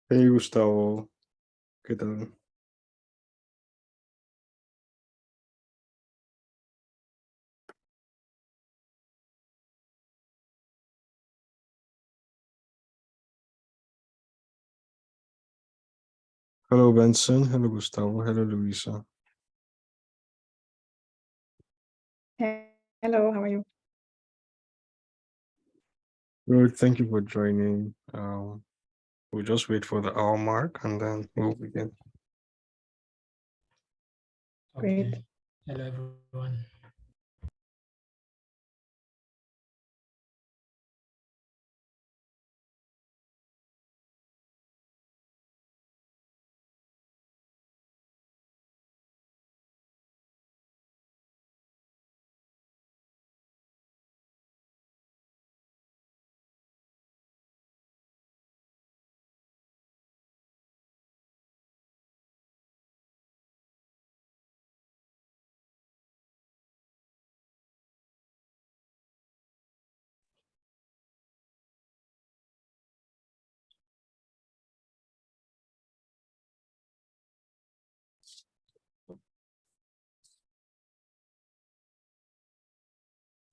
Hey Gustavo, ¿qué tal? Hello Benson, hello Gustavo, hello Luisa. Hello, how are you? Good, thank you for joining. We'll just wait for the hour mark and then we'll begin. Great. Okay. Hello, everyone.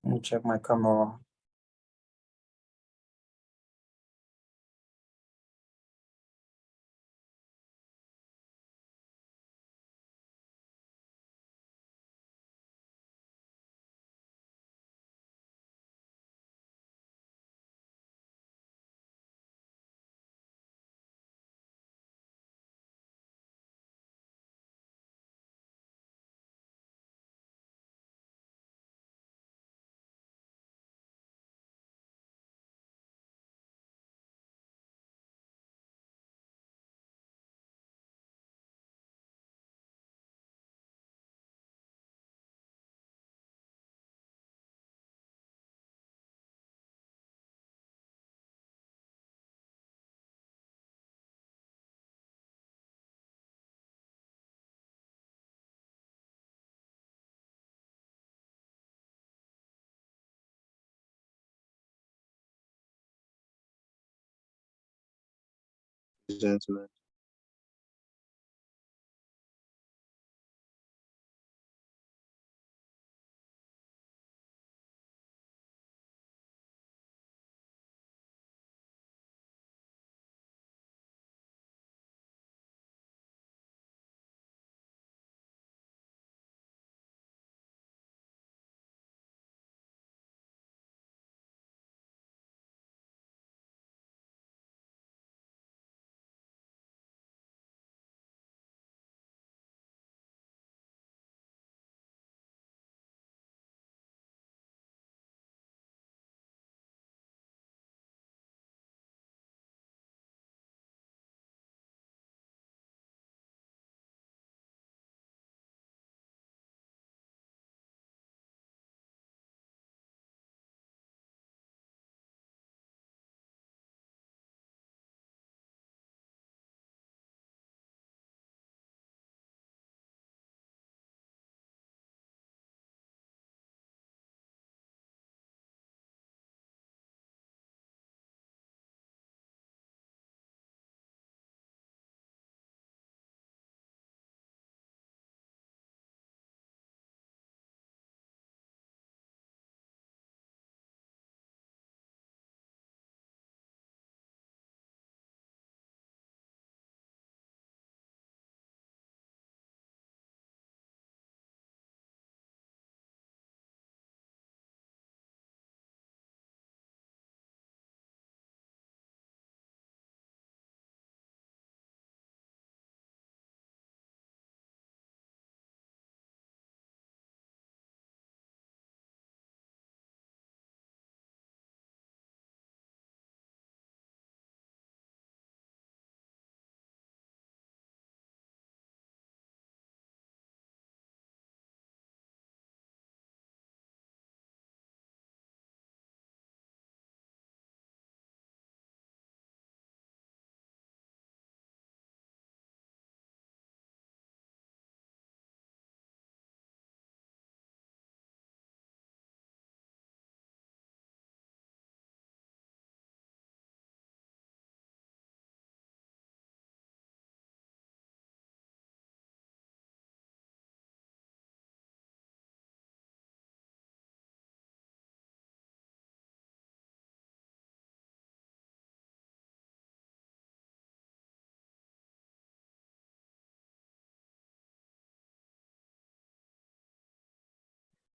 Let me check my camera. Gentlemen.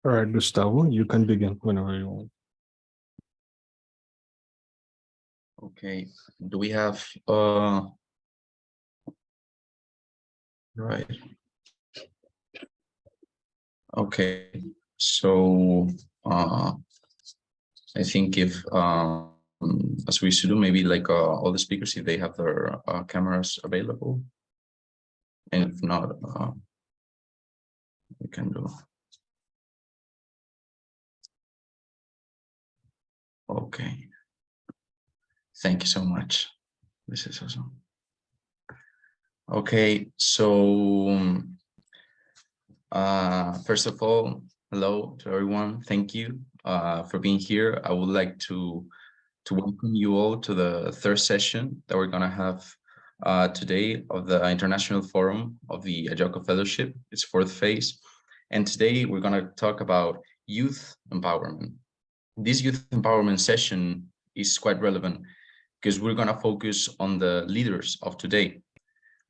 All right, Gustavo, you can begin whenever you want. Okay. Do we have right. Okay. So I think if as we should do, maybe like all the speakers, if they have their cameras available, and if not, we can do. Okay. Thank you so much. This is awesome. Okay, so first of all, hello to everyone. Thank you for being here. I would like to welcome you all to the third session that we're gonna have today of the International Forum of the Ayoka Fellowship, its fourth phase. And today we're gonna talk about youth empowerment. This youth empowerment session is quite relevant because we're gonna focus on the leaders of today.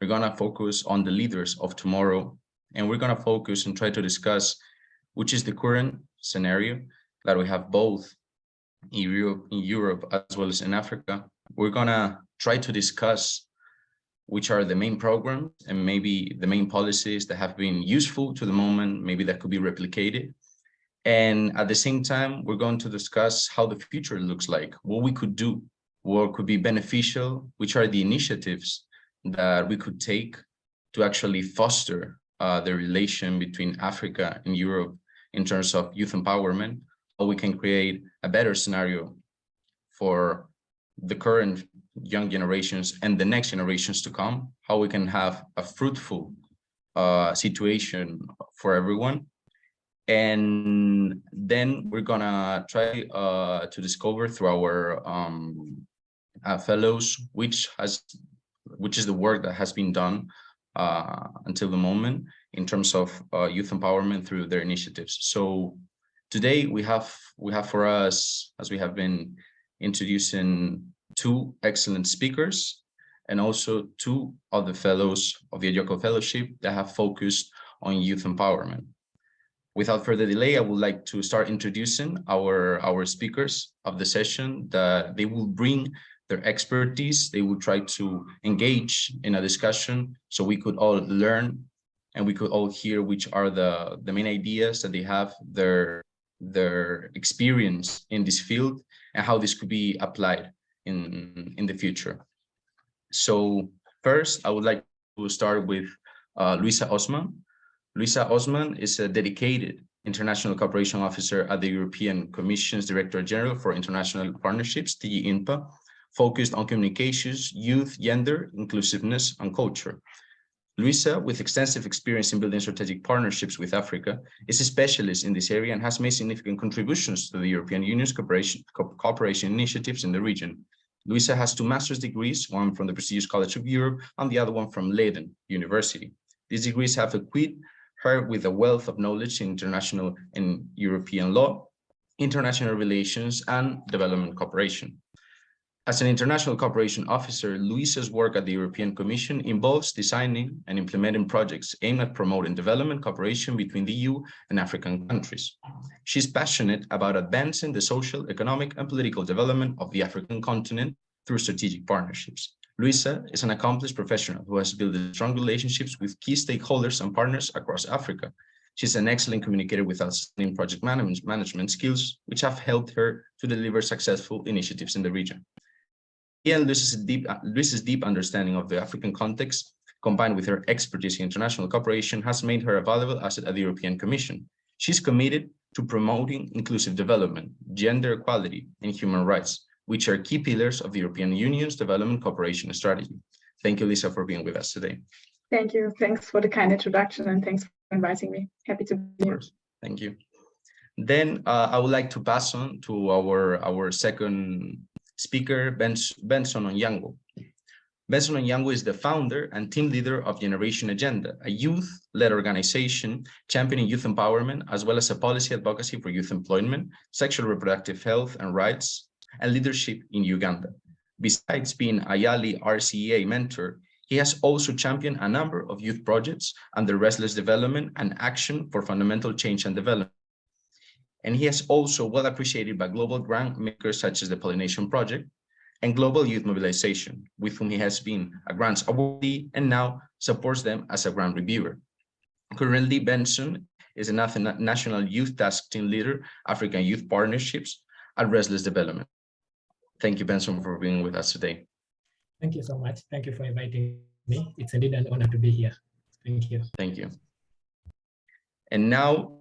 We're gonna focus on the leaders of tomorrow, and we're gonna focus and try to discuss which is the current scenario that we have both in Europe as well as in Africa. We're gonna try to discuss which are the main programs and maybe the main policies that have been useful to the moment, maybe that could be replicated. And at the same time, we're going to discuss how the future looks like, what we could do, what could be beneficial, which are the initiatives that we could take to actually foster the relation between Africa and Europe in terms of youth empowerment, how we can create a better scenario for the current young generations and the next generations to come, how we can have a fruitful situation for everyone. And then we're gonna try to discover through our fellows which is the work that has been done until the moment in terms of youth empowerment through their initiatives. So today we have for us, as we have been introducing, two excellent speakers and also two other fellows of the Ayoka Fellowship that have focused on youth empowerment. Without further delay, I would like to start introducing our speakers of the session. That they will bring their expertise. They will try to engage in a discussion so we could all learn and we could all hear which are the main ideas that they have, their experience in this field, and how this could be applied in the future. So first, I would like to start with Luisa Osman. Luisa Osman is a dedicated international cooperation officer at the European Commission's Director General for International Partnerships, TINPA, focused on communications, youth, gender, inclusiveness, and culture. Luisa, with extensive experience in building strategic partnerships with Africa, is a specialist in this area and has made significant contributions to the European Union's cooperation initiatives in the region. Luisa has 2 master's degrees, one from the prestigious College of Europe and the other one from Leiden University. These degrees have equipped her with a wealth of knowledge in international and European law, international relations, and development cooperation. As an international cooperation officer, Luisa's work at the European Commission involves designing and implementing projects aimed at promoting development cooperation between the EU and African countries. She's passionate about advancing the social, economic, and political development of the African continent through strategic partnerships. Luisa is an accomplished professional who has built strong relationships with key stakeholders and partners across Africa. She's an excellent communicator with outstanding project management skills, which have helped her to deliver successful initiatives in the region. Luisa's deep understanding of the African context, combined with her expertise in international cooperation, has made her a valuable asset at the European Commission. She's committed to promoting inclusive development, gender equality, and human rights, which are key pillars of the European Union's development cooperation strategy. Thank you, Lisa, for being with us today. Thank you. Thanks for the kind introduction and thanks for inviting me. Happy to be here. Thank you. Then I would like to pass on to our second speaker, Benson Onyango. Benson Onyango is the founder and team leader of Generation Agenda, a youth-led organization championing youth empowerment, as well as a policy advocacy for youth employment, sexual reproductive health and rights, and leadership in Uganda. Besides being a YALI RCEA mentor, he has also championed a number of youth projects under Restless Development and Action for Fundamental Change and Development. And he is also well appreciated by global grant makers such as the Pollination Project and Global Youth Mobilization, with whom he has been a grants awardee and now supports them as a grant reviewer. Currently, Benson is a National Youth Task Team Leader, African Youth Partnerships at Restless Development. Thank you, Benson, for being with us today. Thank you so much. Thank you for inviting me. It's indeed an honor to be here. Thank you. Thank you. And now,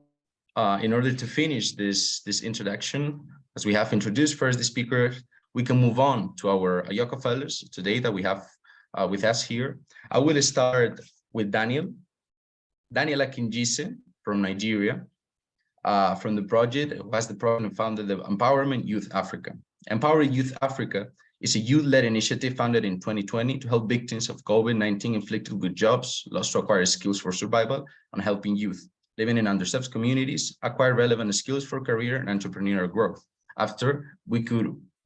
in order to finish this introduction, as we have introduced first the speaker, we can move on to our Ayoka fellows today that we have with us here. I will start with Daniel Akinjise from Nigeria, from the project, who has the project and founded the Empowerment Youth Africa. Empower Youth Africa is a youth-led initiative founded in 2020 to help victims of COVID-19 inflicted with jobs lost to acquire skills for survival and helping youth living in underserved communities acquire relevant skills for career and entrepreneurial growth. After, we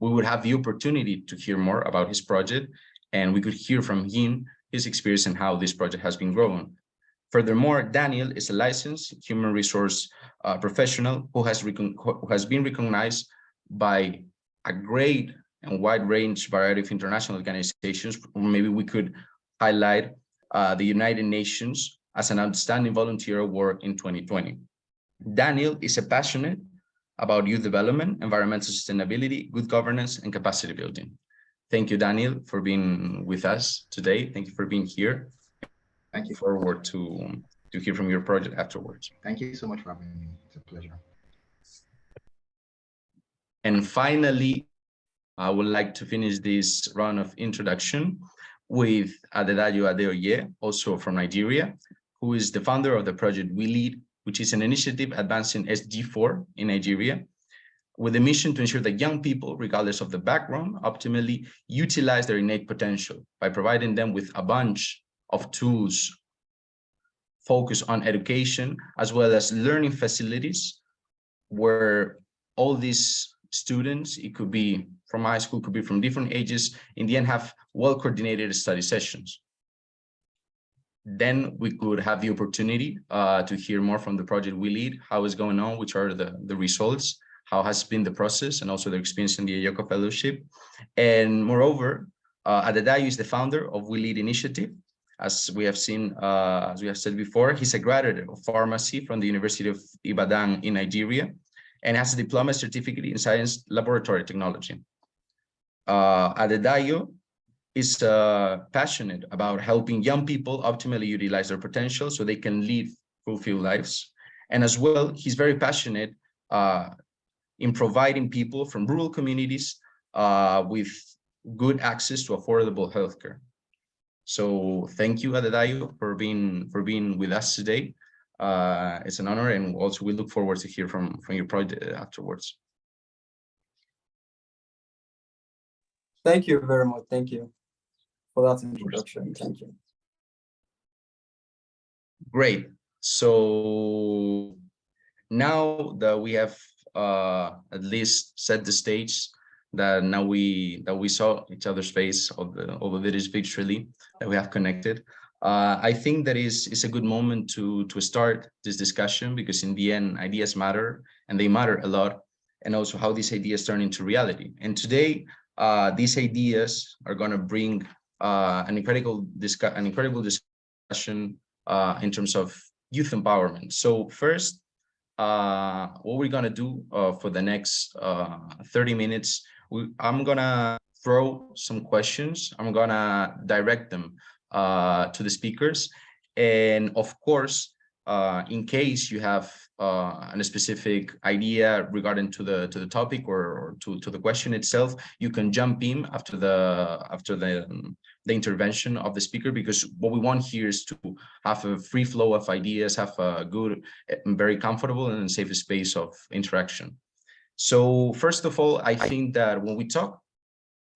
would have the opportunity to hear more about his project, and we could hear from him his experience and how this project has been growing. Furthermore, Daniel is a licensed human resource professional who has been recognized by a great and wide range variety of international organizations. Maybe we could highlight the United Nations as an outstanding volunteer award in 2020. Daniel is a passionate about youth development, environmental sustainability, good governance, and capacity building. Thank you, Daniel, for being with us today. Thank you for being here. Thank you. Forward to hear from your project afterwards. Thank you so much for having me. It's a pleasure. And finally, I would like to finish this round of introduction with Adedayo Adeoye, also from Nigeria, who is the founder of the project We Lead, which is an initiative advancing SG4 in Nigeria, with a mission to ensure that young people, regardless of the background, optimally utilize their innate potential by providing them with a bunch of tools focused on education, as well as learning facilities where all these students, it could be from high school, could be from different ages, in the end have well-coordinated study sessions. Then we could have the opportunity to hear more from the project We Lead, how it's going on, which are the results, how has been the process, and also their experience in the Ayoka Fellowship. And moreover, Adedayo is the founder of We Lead Initiative. As we have seen, as we have said before, he's a graduate of pharmacy from the University of Ibadan in Nigeria, and has a diploma certificate in science laboratory technology. Adedayo is passionate about helping young people optimally utilize their potential so they can live fulfilled lives. And as well, he's very passionate in providing people from rural communities with good access to affordable healthcare. So thank you, Adedayo, for being with us today. It's an honor, and also we look forward to hear from your project afterwards. Thank you very much. Thank you for that introduction. Thank you. Great. So now that we have at least set the stage, that now we saw each other's face, although it is virtually, that we have connected. I think that is a good moment to start this discussion, because in the end, ideas matter, and they matter a lot, and also how these ideas turn into reality. And today, these ideas are going to bring an incredible discussion in terms of youth empowerment. So first, what we're going to do for the next 30 minutes, I'm going to throw some questions. I'm going to direct them to the speakers. And of course, in case you have a specific idea regarding to the topic or to the question itself, you can jump in after the intervention of the speaker, because what we want here is to have a free flow of ideas, have a good, very comfortable and safe space of interaction. So first of all, I think that when we talk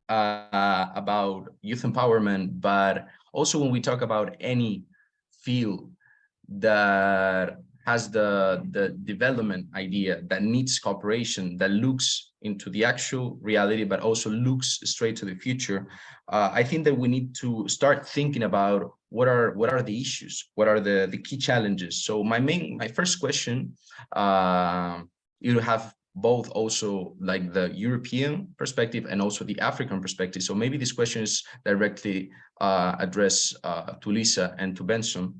about youth empowerment, but also when we talk about any field that has the development idea that needs cooperation, that looks into the actual reality, but also looks straight to the future, I think that we need to start thinking about what are the issues, what are the key challenges. So my first question you have both also like the European perspective and also the African perspective. So maybe this question is directly addressed to Lisa and to Benson.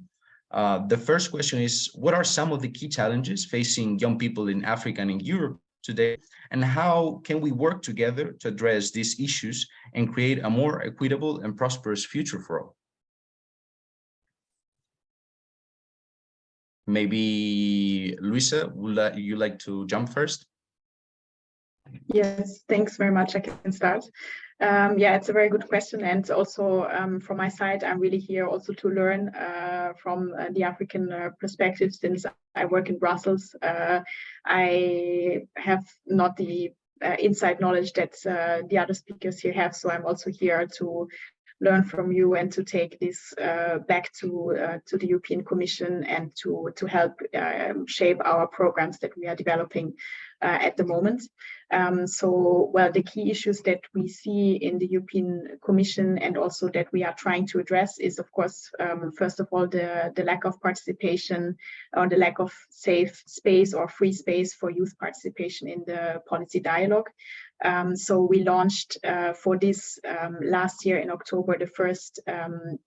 The first question is, what are some of the key challenges facing young people in Africa and in Europe today, and how can we work together to address these issues and create a more equitable and prosperous future for all? Maybe Luisa, would you like to jump first? Yes, thanks very much. I can start. Yeah, it's a very good question. And also from my side, I'm really here also to learn from the African perspective. Since I work in Brussels, I have not the inside knowledge that the other speakers here have. So I'm also here to learn from you and to take this back to the European Commission and to help shape our programs that we are developing at the moment. So, well, the key issues that we see in the European Commission and also that we are trying to address is, of course, first of all, the lack of participation or the lack of safe space or free space for youth participation in the policy dialogue. So we launched for this last year in October, the first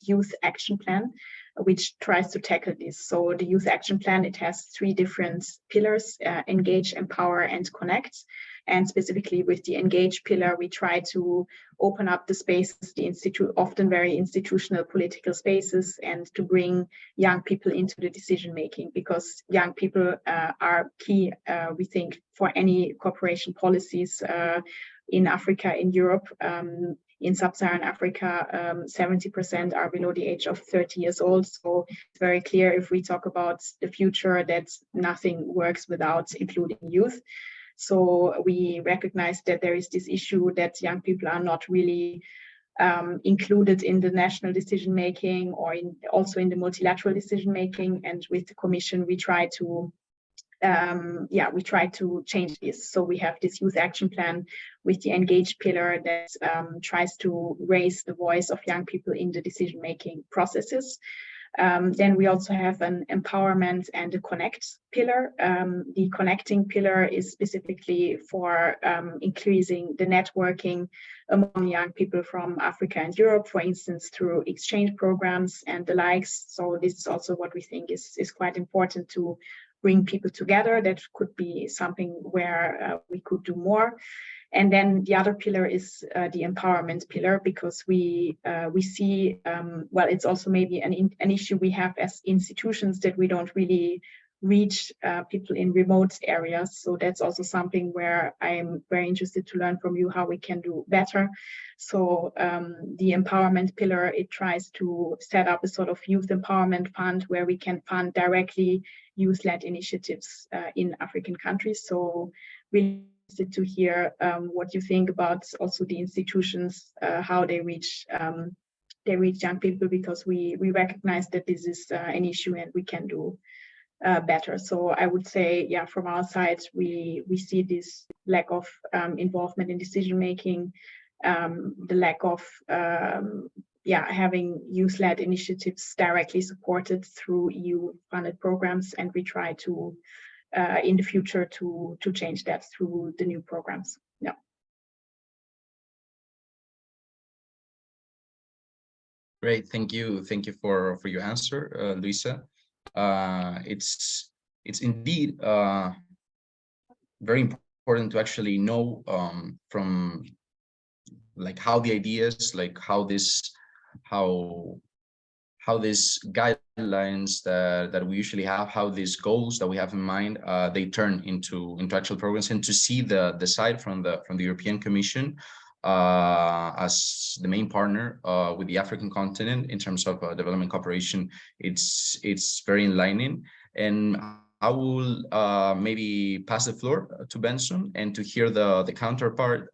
youth action plan, which tries to tackle this. So the youth action plan, it has 3 different pillars: engage, empower, and connect. And specifically with the engage pillar, we try to open up the spaces, the often very institutional political spaces, and to bring young people into the decision making, because young people are key, we think, for any cooperation policies in Africa, in Europe. In sub-Saharan Africa, 70% are below the age of 30 years old. So it's very clear, if we talk about the future, that nothing works without including youth. So we recognize that there is this issue that young people are not really included in the national decision making or also in the multilateral decision making. And with the Commission, we try to change this. So we have this youth action plan with the engage pillar that tries to raise the voice of young people in the decision making processes. Then we also have an empowerment and a connect pillar. The connecting pillar is specifically for increasing the networking among young people from Africa and Europe, for instance, through exchange programs and the likes. So this is also what we think is quite important, to bring people together. That could be something where we could do more. And then the other pillar is the empowerment pillar, because we see, well, it's also maybe an issue we have as institutions, that we don't really reach people in remote areas. So that's also something where I'm very interested to learn from you how we can do better. So the empowerment pillar, it tries to set up a sort of youth empowerment fund where we can fund directly youth-led initiatives in African countries. So really interested to hear what you think about also the institutions, how they reach young people, because we recognize that this is an issue and we can do better. So I would say, yeah, from our side, we see this lack of involvement in decision making, the lack of having youth-led initiatives directly supported through EU-funded programs, and we try to in the future to change that through the new programs. Yeah. Great, thank you for your answer, Luisa. It's indeed very important to actually know from like how the ideas, like how these guidelines that we usually have, how these goals that we have in mind, they turn into actual programs, and to see the side from the European Commission as the main partner with the African continent in terms of development cooperation, it's very enlightening. And I will maybe pass the floor to Benson and to hear the counterpart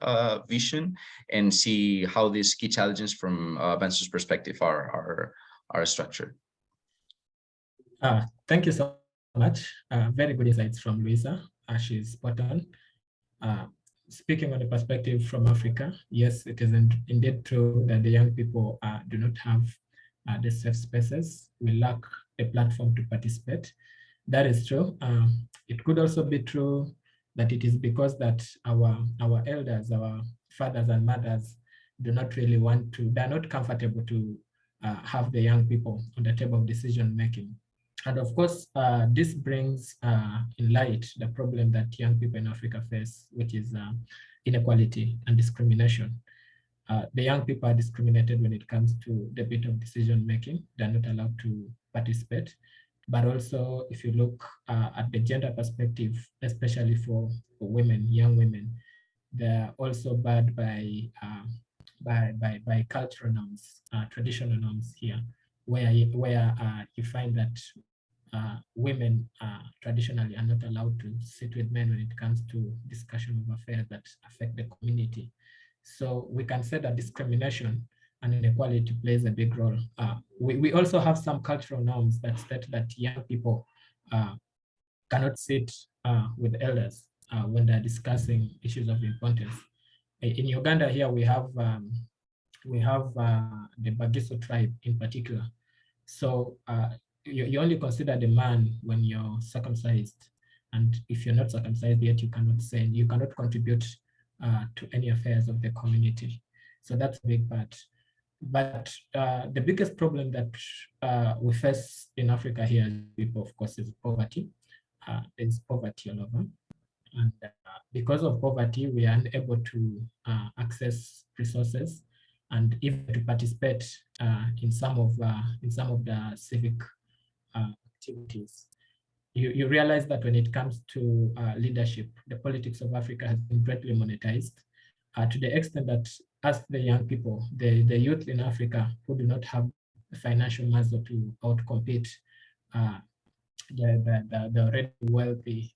vision and see how these key challenges from Benson's perspective are structured. Thank you so much. Very good insights from Luisa. She's spot on. Speaking on the perspective from Africa, yes, it is indeed true that the young people do not have the safe spaces. We lack a platform to participate. That is true. It could also be true that it is because that our elders, our fathers and mothers do not really want to, they're not comfortable to have the young people on the table of decision making. And of course, this brings in light the problem that young people in Africa face, which is inequality and discrimination. The young people are discriminated when it comes to the bit of decision making. They're not allowed to participate. But also, if you look at the gender perspective, especially for women, young women, they're also barred by cultural norms, traditional norms here, where you find that women traditionally are not allowed to sit with men when it comes to discussion of affairs that affect the community. So we can say that discrimination and inequality plays a big role. We also have some cultural norms that state that young people cannot sit with elders when they're discussing issues of importance. In Uganda here, we have the Bagiso tribe in particular. So you only consider the man when you're circumcised. And if you're not circumcised yet, you cannot say, you cannot contribute to any affairs of the community. So that's a big part. But the biggest problem that we face in Africa here as people, of course, is poverty. There's poverty all over. And because of poverty, we are unable to access resources and even to participate in some of the civic activities. You realize that when it comes to leadership, the politics of Africa has been greatly monetized to the extent that as the young people, the youth in Africa who do not have the financial muscle to outcompete the already wealthy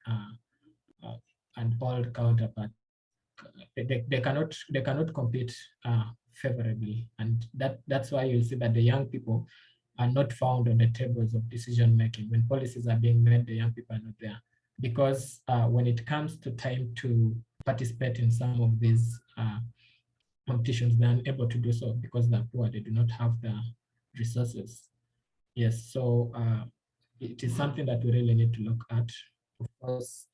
and old counterpart, they cannot compete favorably, and that's why you'll see that the young people are not found on the tables of decision making. When policies are being made, the young people are not there, because when it comes to time to participate in some of these competitions, they're unable to do so because they're poor, they do not have the resources. Yes, so it is something that we really need to look at. Of course,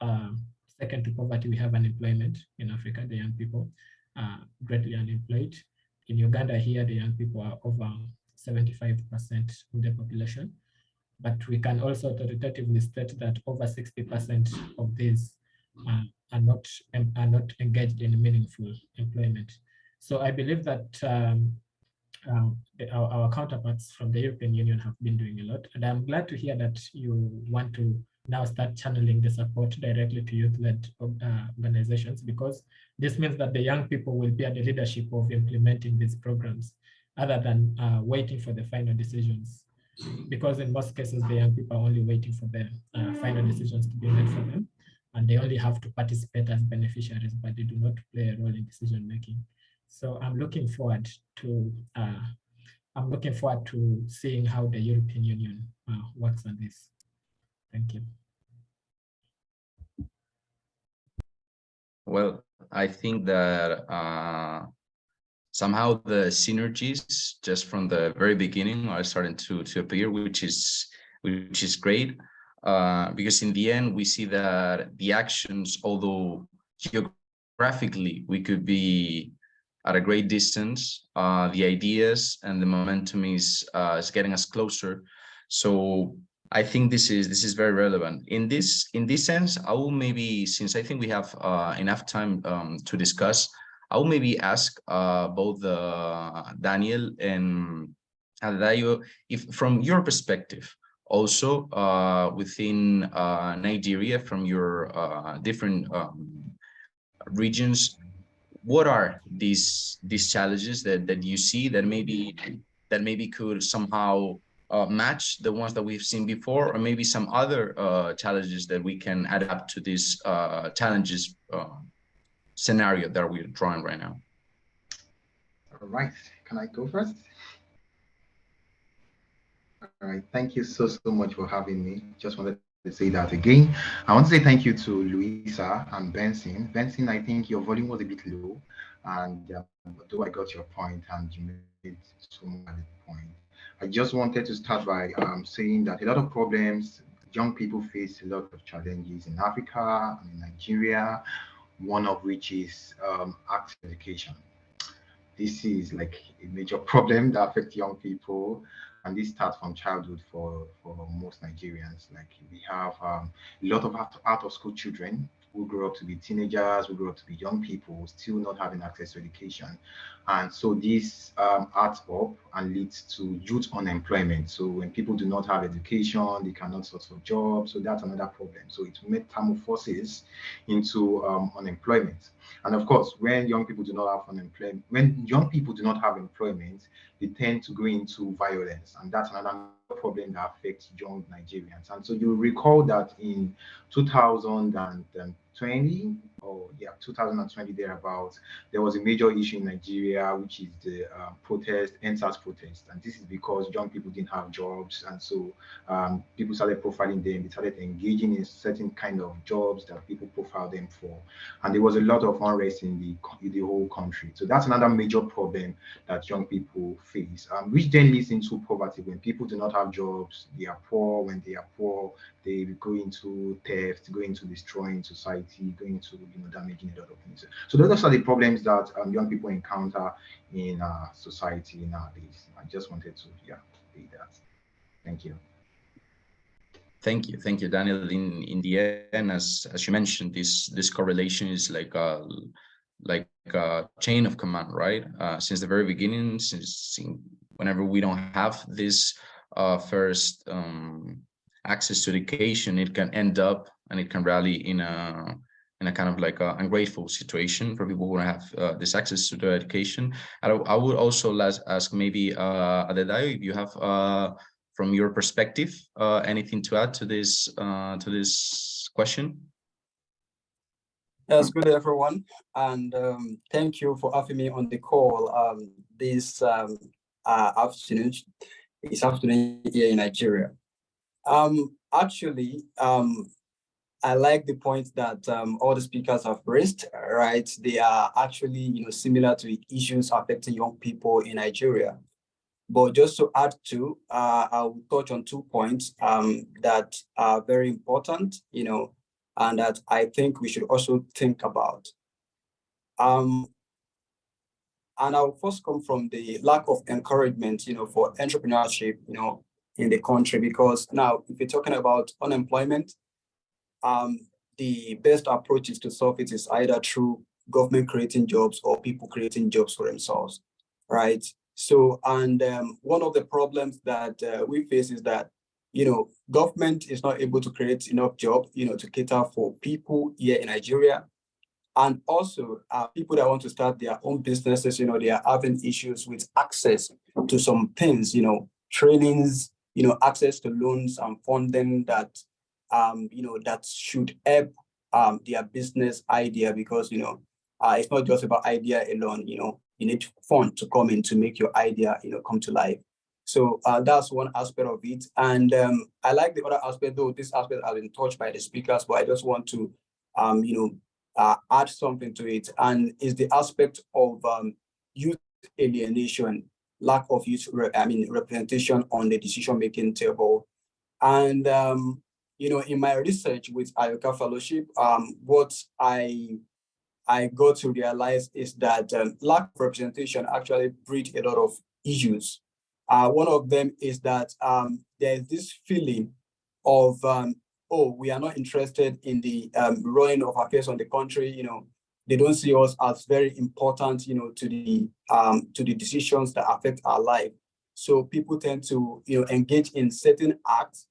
second to poverty, we have unemployment in Africa. The young people are greatly unemployed. In Uganda here, the young people are over 75% of the population. But we can also authoritatively state that over 60% of these are not engaged in meaningful employment. So I believe that our counterparts from the European Union have been doing a lot. And I'm glad to hear that you want to now start channeling the support directly to youth-led organizations, because this means that the young people will be at the leadership of implementing these programs other than waiting for the final decisions. Because in most cases, the young people are only waiting for the final decisions to be made for them, and they only have to participate as beneficiaries, but they do not play a role in decision making. So I'm looking forward to seeing how the European Union works on this. Thank you. Well, I think that somehow the synergies just from the very beginning are starting to appear, which is great, because in the end we see that the actions, although geographically we could be at a great distance, the ideas and the momentum is getting us closer. So I think this is very relevant. In this sense, I will maybe, since I think we have enough time to discuss, I will maybe ask both Daniel and Adayo, if from your perspective, also within Nigeria, from your different regions, what are these challenges that you see that maybe could somehow match the ones that we've seen before, or maybe some other challenges that we can adapt to these challenges scenario that we're drawing right now? All right, can I go first? All right, thank you so much for having me. Just wanted to say that again. I want to say thank you to Louisa and Benson. Benson, I think your volume was a bit low, and though I got your point and you made so much point, I just wanted to start by saying that a lot of problems young people face a lot of challenges in Africa and in Nigeria, one of which is access to education. This is like a major problem that affects young people, and this starts from childhood for most Nigerians. Like we have a lot of out of school children who grow up to be teenagers, who grow up to be young people, still not having access to education, and so this adds up and leads to youth unemployment. So when people do not have education, they cannot source for jobs. So that's another problem. So it metamorphoses into unemployment. And of course, when young people do not have unemployment, when young people do not have employment, they tend to go into violence, and that's another problem that affects young Nigerians. And so you recall that in 2020, or yeah, 2020 thereabouts, there was a major issue in Nigeria, which is the protest, NSAS protest, and this is because young people didn't have jobs, and so people started profiling them. They started engaging in certain kind of jobs that people profile them for, and there was a lot of unrest in the whole country. So that's another major problem that young people face, which then leads into poverty. When people do not have jobs, they are poor. When they are poor, they go into theft, go into destroying society, go into damaging a lot of things. So those are the problems that young people encounter in society nowadays. I just wanted to say that. Thank you. Thank you, Daniel. In the end, as you mentioned, this correlation is like a chain of command, right? Since the very beginning, whenever we don't have this first access to education, it can end up and it can rally in a kind of like a ungrateful situation for people who don't have this access to the education. I would also ask maybe Adedayo, if you have from your perspective anything to add to this question. Yes, good day, everyone, and thank you for having me on the call this afternoon. It's afternoon here in Nigeria. Actually, I like the point that all the speakers have raised. Right, they are actually similar to issues affecting young people in Nigeria. But just to add to, I'll touch on 2 points that are very important, and that I think we should also think about. And I'll first come from the lack of encouragement, for entrepreneurship, in the country, because now if you're talking about unemployment, the best approach is to solve it is either through government creating jobs or people creating jobs for themselves, right? So, and one of the problems that we face is that, government is not able to create enough jobs, to cater for people here in Nigeria. And also people that want to start their own businesses, they are having issues with access to some things, trainings, access to loans and funding that, that should help their business idea, because, it's not just about idea alone, you need fund to come in to make your idea, come to life. So that's one aspect of it. And I like the other aspect, though this aspect has been touched by the speakers, but I just want to, add something to it. And is the aspect of youth alienation, lack of youth, representation on the decision-making table. And, in my research with Ayoka Fellowship, what I got to realize is that lack of representation actually breeds a lot of issues. One of them is that there's this feeling of, oh, we are not interested in the running of affairs on the country. They don't see us as very important, to the decisions that affect our life. So people tend to, engage in certain acts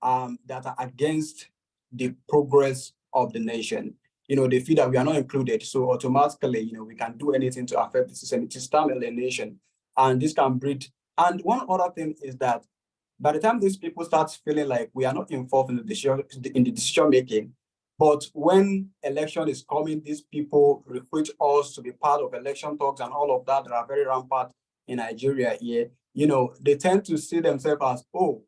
that are against the progress of the nation. They feel that we are not included. So automatically, we can do anything to affect the system. It is time alienation. And this can breed. And one other thing is that by the time these people start feeling like we are not involved in the decision making, but when election is coming, these people recruit us to be part of election talks and all of that are very rampant in Nigeria here. They tend to see themselves as, oh,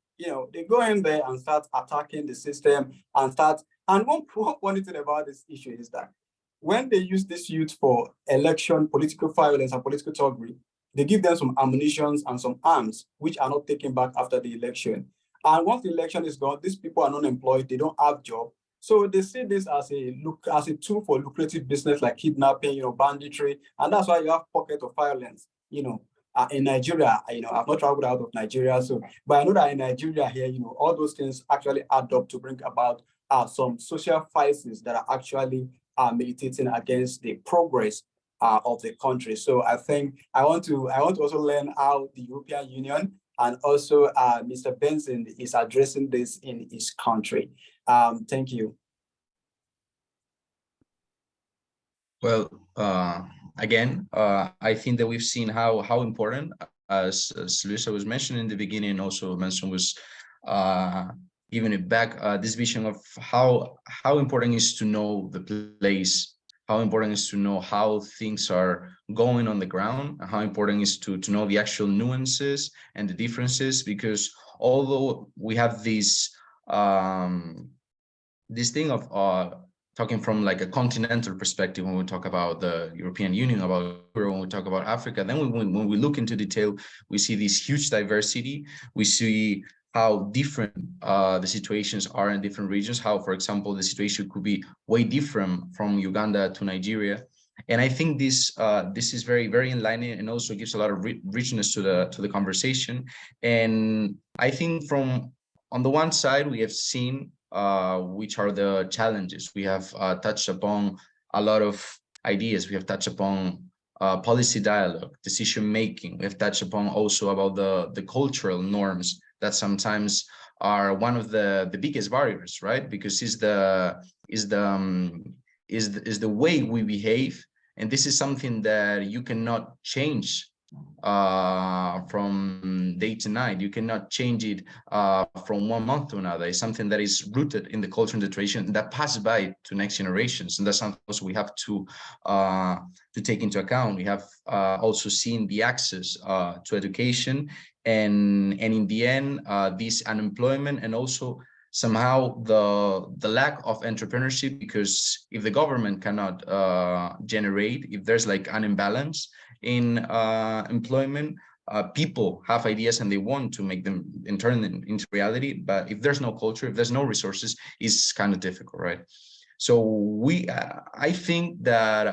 they go in there and start attacking the system and start. And one funny thing about this issue is that when they use this youth for election, political violence, and political thuggery, they give them some ammunitions and some arms, which are not taken back after the election. And once the election is gone, these people are unemployed, they don't have job. So they see this as a tool for lucrative business like kidnapping, banditry, and that's why you have pockets of violence, in Nigeria. I've not traveled out of Nigeria, but I know that in Nigeria here, all those things actually add up to bring about some social crises that are actually militating against the progress of the country. So I think I want to also learn how the European Union and also Mr. Benson is addressing this in his country. Thank you. Well, again, I think that we've seen how important, as Luisa was mentioning in the beginning, also Benson was giving it back, this vision of how important it is to know the place, how important it is to know how things are going on the ground, and how important it is to know the actual nuances and the differences, because although we have this thing of talking from like a continental perspective when we talk about the European Union, when we talk about Africa, then when we look into detail, we see this huge diversity. We see how different the situations are in different regions, how, for example, the situation could be way different from Uganda to Nigeria. And I think this is very, very enlightening, and also gives a lot of richness to the conversation. And I think from on the one side, we have seen which are the challenges. We have touched upon a lot of ideas. We have touched upon policy dialogue, decision making. We have touched upon also about the cultural norms that sometimes are one of the biggest barriers, right? Because is the way we behave, and this is something that you cannot change from day to night. You cannot change it from one month to another. It's something that is rooted in the culture and the tradition that passes by to next generations, and that's something also we have to take into account. We have also seen the access to education, and in the end, this unemployment, and also somehow the lack of entrepreneurship, because if the government cannot generate, if there's like an imbalance in employment, people have ideas and they want to make them and turn them into reality, but if there's no culture, if there's no resources, it's kind of difficult, right? So I think that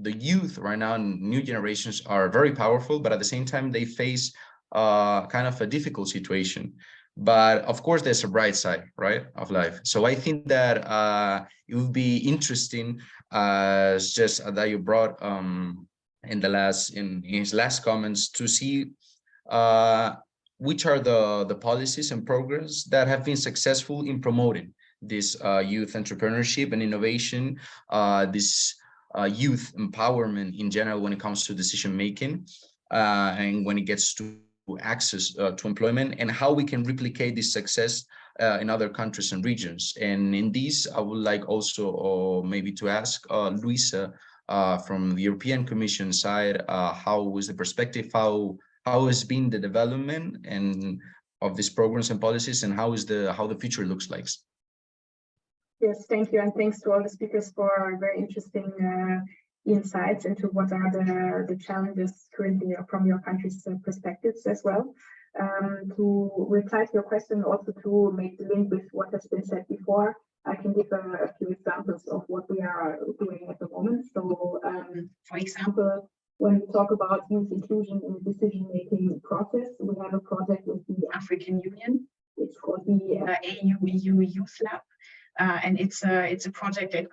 the youth right now, new generations, are very powerful, but at the same time they face kind of a difficult situation. But of course, there's a bright side, right, of life. So I think that it would be interesting, just that you brought in his last comments, to see which are the policies and programs that have been successful in promoting this youth entrepreneurship and innovation, this youth empowerment in general when it comes to decision making, and when it gets to access to employment, and how we can replicate this success in other countries and regions. And in this, I would like also maybe to ask Luisa, from the European Commission side, how is the perspective, how has been the development and of these programs and policies, and how the future looks like? Yes, thank you, and thanks to all the speakers for very interesting insights into what are the challenges currently from your country's perspectives as well. To reply to your question, also to make the link with what has been said before, I can give a few examples of what we are doing at the moment. So, for example, when we talk about youth inclusion in the decision-making process, we have a project with the African Union. It's called the AU-EU Youth Lab. And it's a project that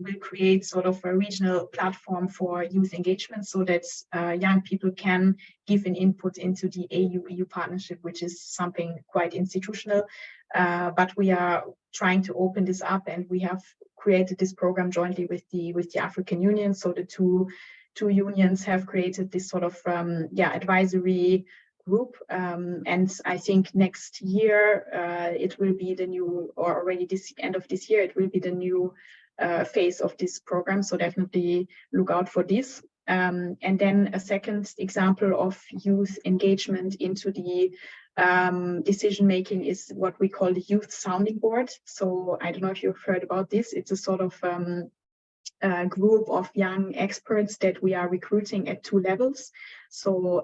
will create sort of a regional platform for youth engagement, so that young people can give an input into the AU-EU partnership, which is something quite institutional. But we are trying to open this up, and we have created this program jointly with the African Union. So the two unions have created this sort of advisory group, and I think next year it will be the new, or already this end of this year, it will be the new phase of this program. So definitely look out for this. And then a second example of youth engagement into the decision making is what we call the youth sounding board. So I don't know if you've heard about this. It's a sort of group of young experts that we are recruiting at 2 levels. So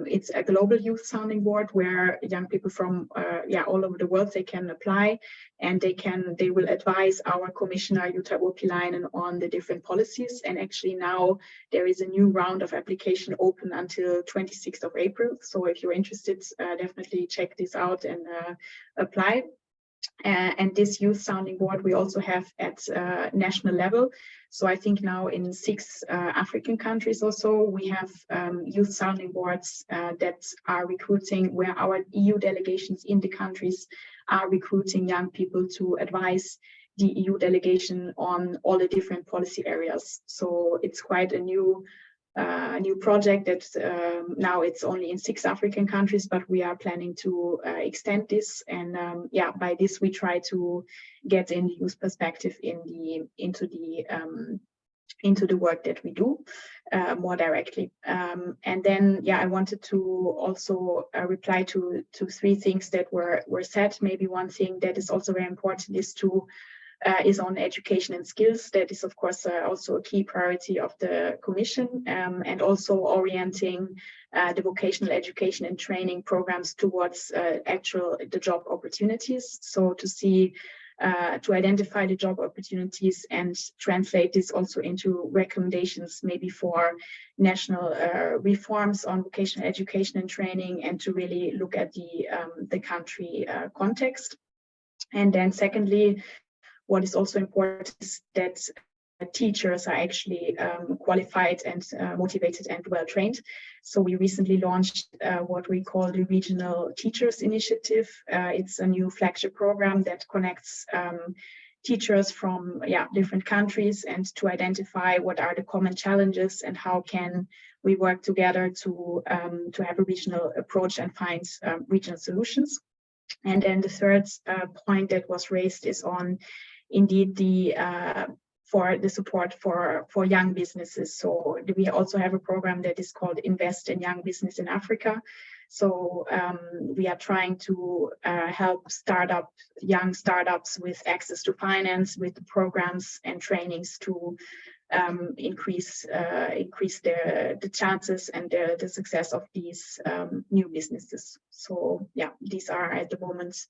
it's a global youth sounding board where young people from all over the world, they can apply, and they will advise our commissioner Jutta Urpilainen on the different policies. And actually now there is a new round of application open until 26th of April. So if you're interested, definitely check this out and apply. And this youth sounding board we also have at national level. So I think now in 6 African countries or so, we have youth sounding boards that are recruiting, where our EU delegations in the countries are recruiting young people to advise the EU delegation on all the different policy areas. So it's quite a new project that now it's only in 6 African countries, but we are planning to extend this. And by this we try to get in the youth perspective into the work that we do more directly. And then I wanted to also reply to 3 things that were said. Maybe one thing that is also very important is on education and skills. That is, of course, also a key priority of the Commission, and also orienting the vocational education and training programs towards the job opportunities. So to identify the job opportunities and translate this also into recommendations, maybe for national reforms on vocational education and training, and to really look at the country context. And then secondly, what is also important is that teachers are actually qualified and motivated and well trained. So we recently launched what we call the Regional Teachers Initiative. It's a new flagship program that connects teachers from different countries, and to identify what are the common challenges and how can we work together to have a regional approach and find regional solutions. And then the third point that was raised is on indeed for the support for young businesses. So we also have a program that is called Invest in Young Business in Africa. So we are trying to help young startups with access to finance, with the programs and trainings to increase the chances and the success of these new businesses. So these are at the moment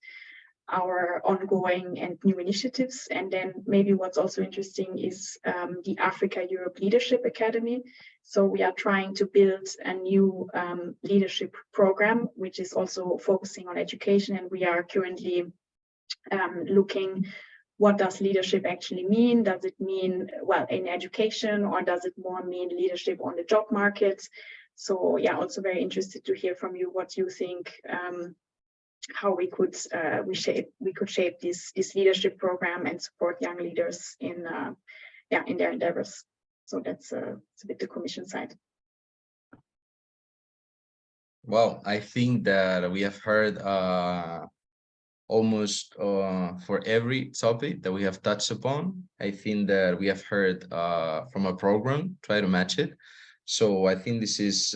our ongoing and new initiatives. And then maybe what's also interesting is the Africa Europe Leadership Academy. So we are trying to build a new leadership program, which is also focusing on education. And we are currently looking, what does leadership actually mean? Does it mean, in education, or does it more mean leadership on the job market? So also very interested to hear from you what you think, how we could shape this leadership program and support young leaders in their endeavors. So that's it's a bit the Commission side. Well, I think that we have heard almost for every topic that we have touched upon. I think that we have heard from a program, try to match it. So I think this is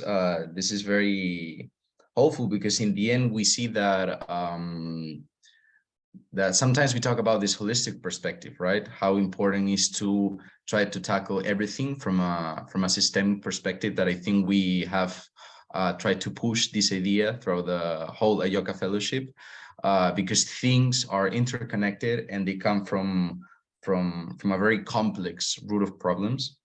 very hopeful, because in the end we see that that sometimes we talk about this holistic perspective, right? How important it is to try to tackle everything from a systemic perspective. That I think we have tried to push this idea through the whole Ayoka Fellowship, because things are interconnected and they come from a very complex root of problems.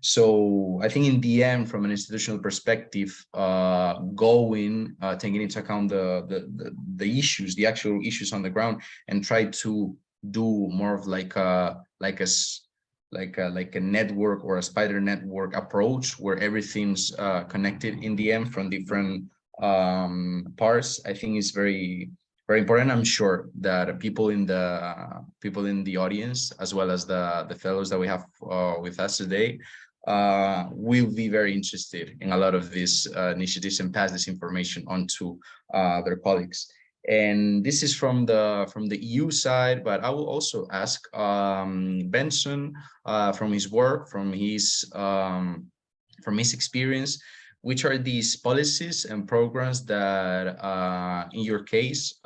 So I think in the end, from an institutional perspective, taking into account the issues, the actual issues on the ground, and try to do more of like a network or a spider network approach, where everything's connected in the end from different parts, I think is very, very important. I'm sure that people in the audience, as well as the fellows that we have with us today, will be very interested in a lot of these initiatives and pass this information on to their colleagues. And this is from the EU side, but I will also ask Benson from his work, from his experience, which are these policies and programs that, in your case,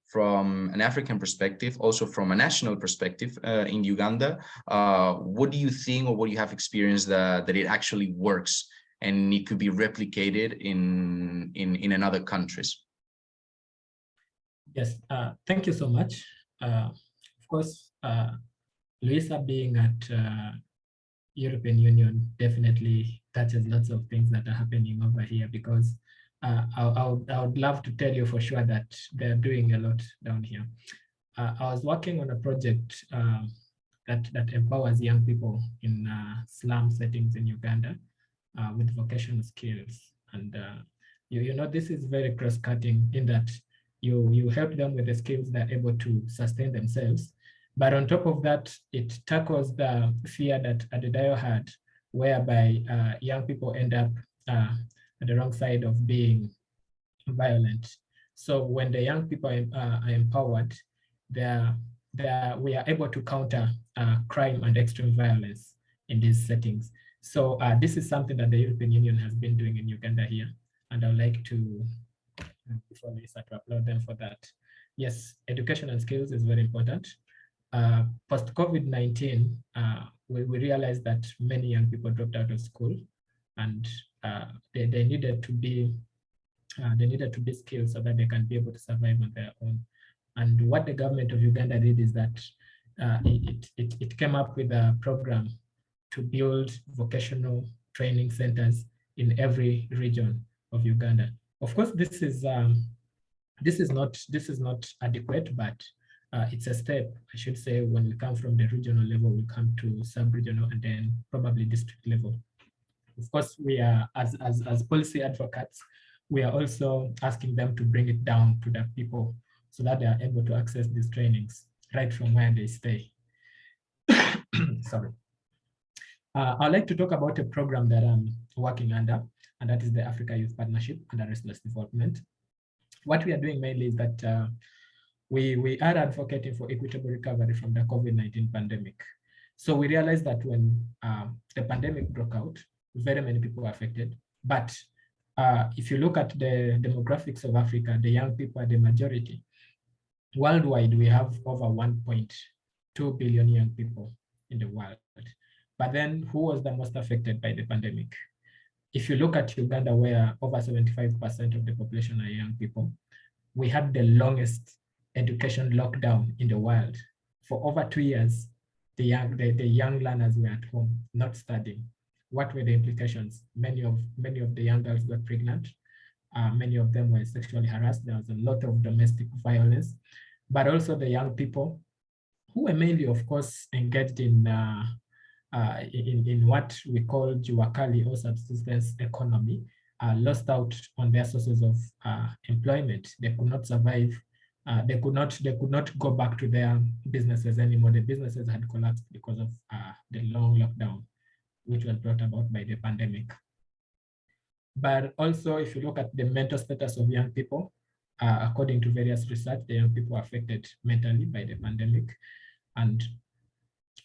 from an African perspective, also from a national perspective in Uganda, what do you think, or what you have experienced that it actually works and it could be replicated in another countries? Yes, thank you so much. Of course, Luisa being at European Union definitely touches lots of things that are happening over here, because I would love to tell you for sure that they're doing a lot down here. I was working on a project that empowers young people in slum settings in Uganda with vocational skills. And you know, this is very cross-cutting in that you help them with the skills they're able to sustain themselves. But on top of that, it tackles the fear that Adedayo had, whereby young people end up at the wrong side of being violent. So when the young people are empowered, we are able to counter crime and extreme violence in these settings. So this is something that the European Union has been doing in Uganda here, and I'd like to, before Lisa, to applaud them for that. Yes, education and skills is very important. Post-COVID-19, we realized that many young people dropped out of school, and they needed to be skilled so that they can be able to survive on their own. And what the government of Uganda did is that it came up with a program to build vocational training centers in every region of Uganda. Of course, this is not adequate, but it's a step, I should say. When we come from the regional level, we come to sub-regional and then probably district level. Of course, we are, as policy advocates, we are also asking them to bring it down to the people so that they are able to access these trainings right from where they stay. Sorry. I'd like to talk about a program that I'm working under, and that is the Africa Youth Partnership under Restless Development. What we are doing mainly is that we are advocating for equitable recovery from the COVID-19 pandemic. So we realized that when the pandemic broke out, very many people were affected. But if you look at the demographics of Africa, the young people are the majority. Worldwide, we have over 1.2 billion young people in the world. But then who was the most affected by the pandemic? If you look at Uganda, where over 75% of the population are young people, we had the longest education lockdown in the world. For over 2 years, the young learners were at home, not studying. What were the implications? Many of the young girls were pregnant. Many of them were sexually harassed. There was a lot of domestic violence, but also the young people who were mainly, of course, engaged in what we call juakali, or subsistence economy, lost out on their sources of employment. They could not survive. They could not go back to their businesses anymore. The businesses had collapsed because of the long lockdown, which was brought about by the pandemic. But also, if you look at the mental status of young people, according to various research, the young people are affected mentally by the pandemic. And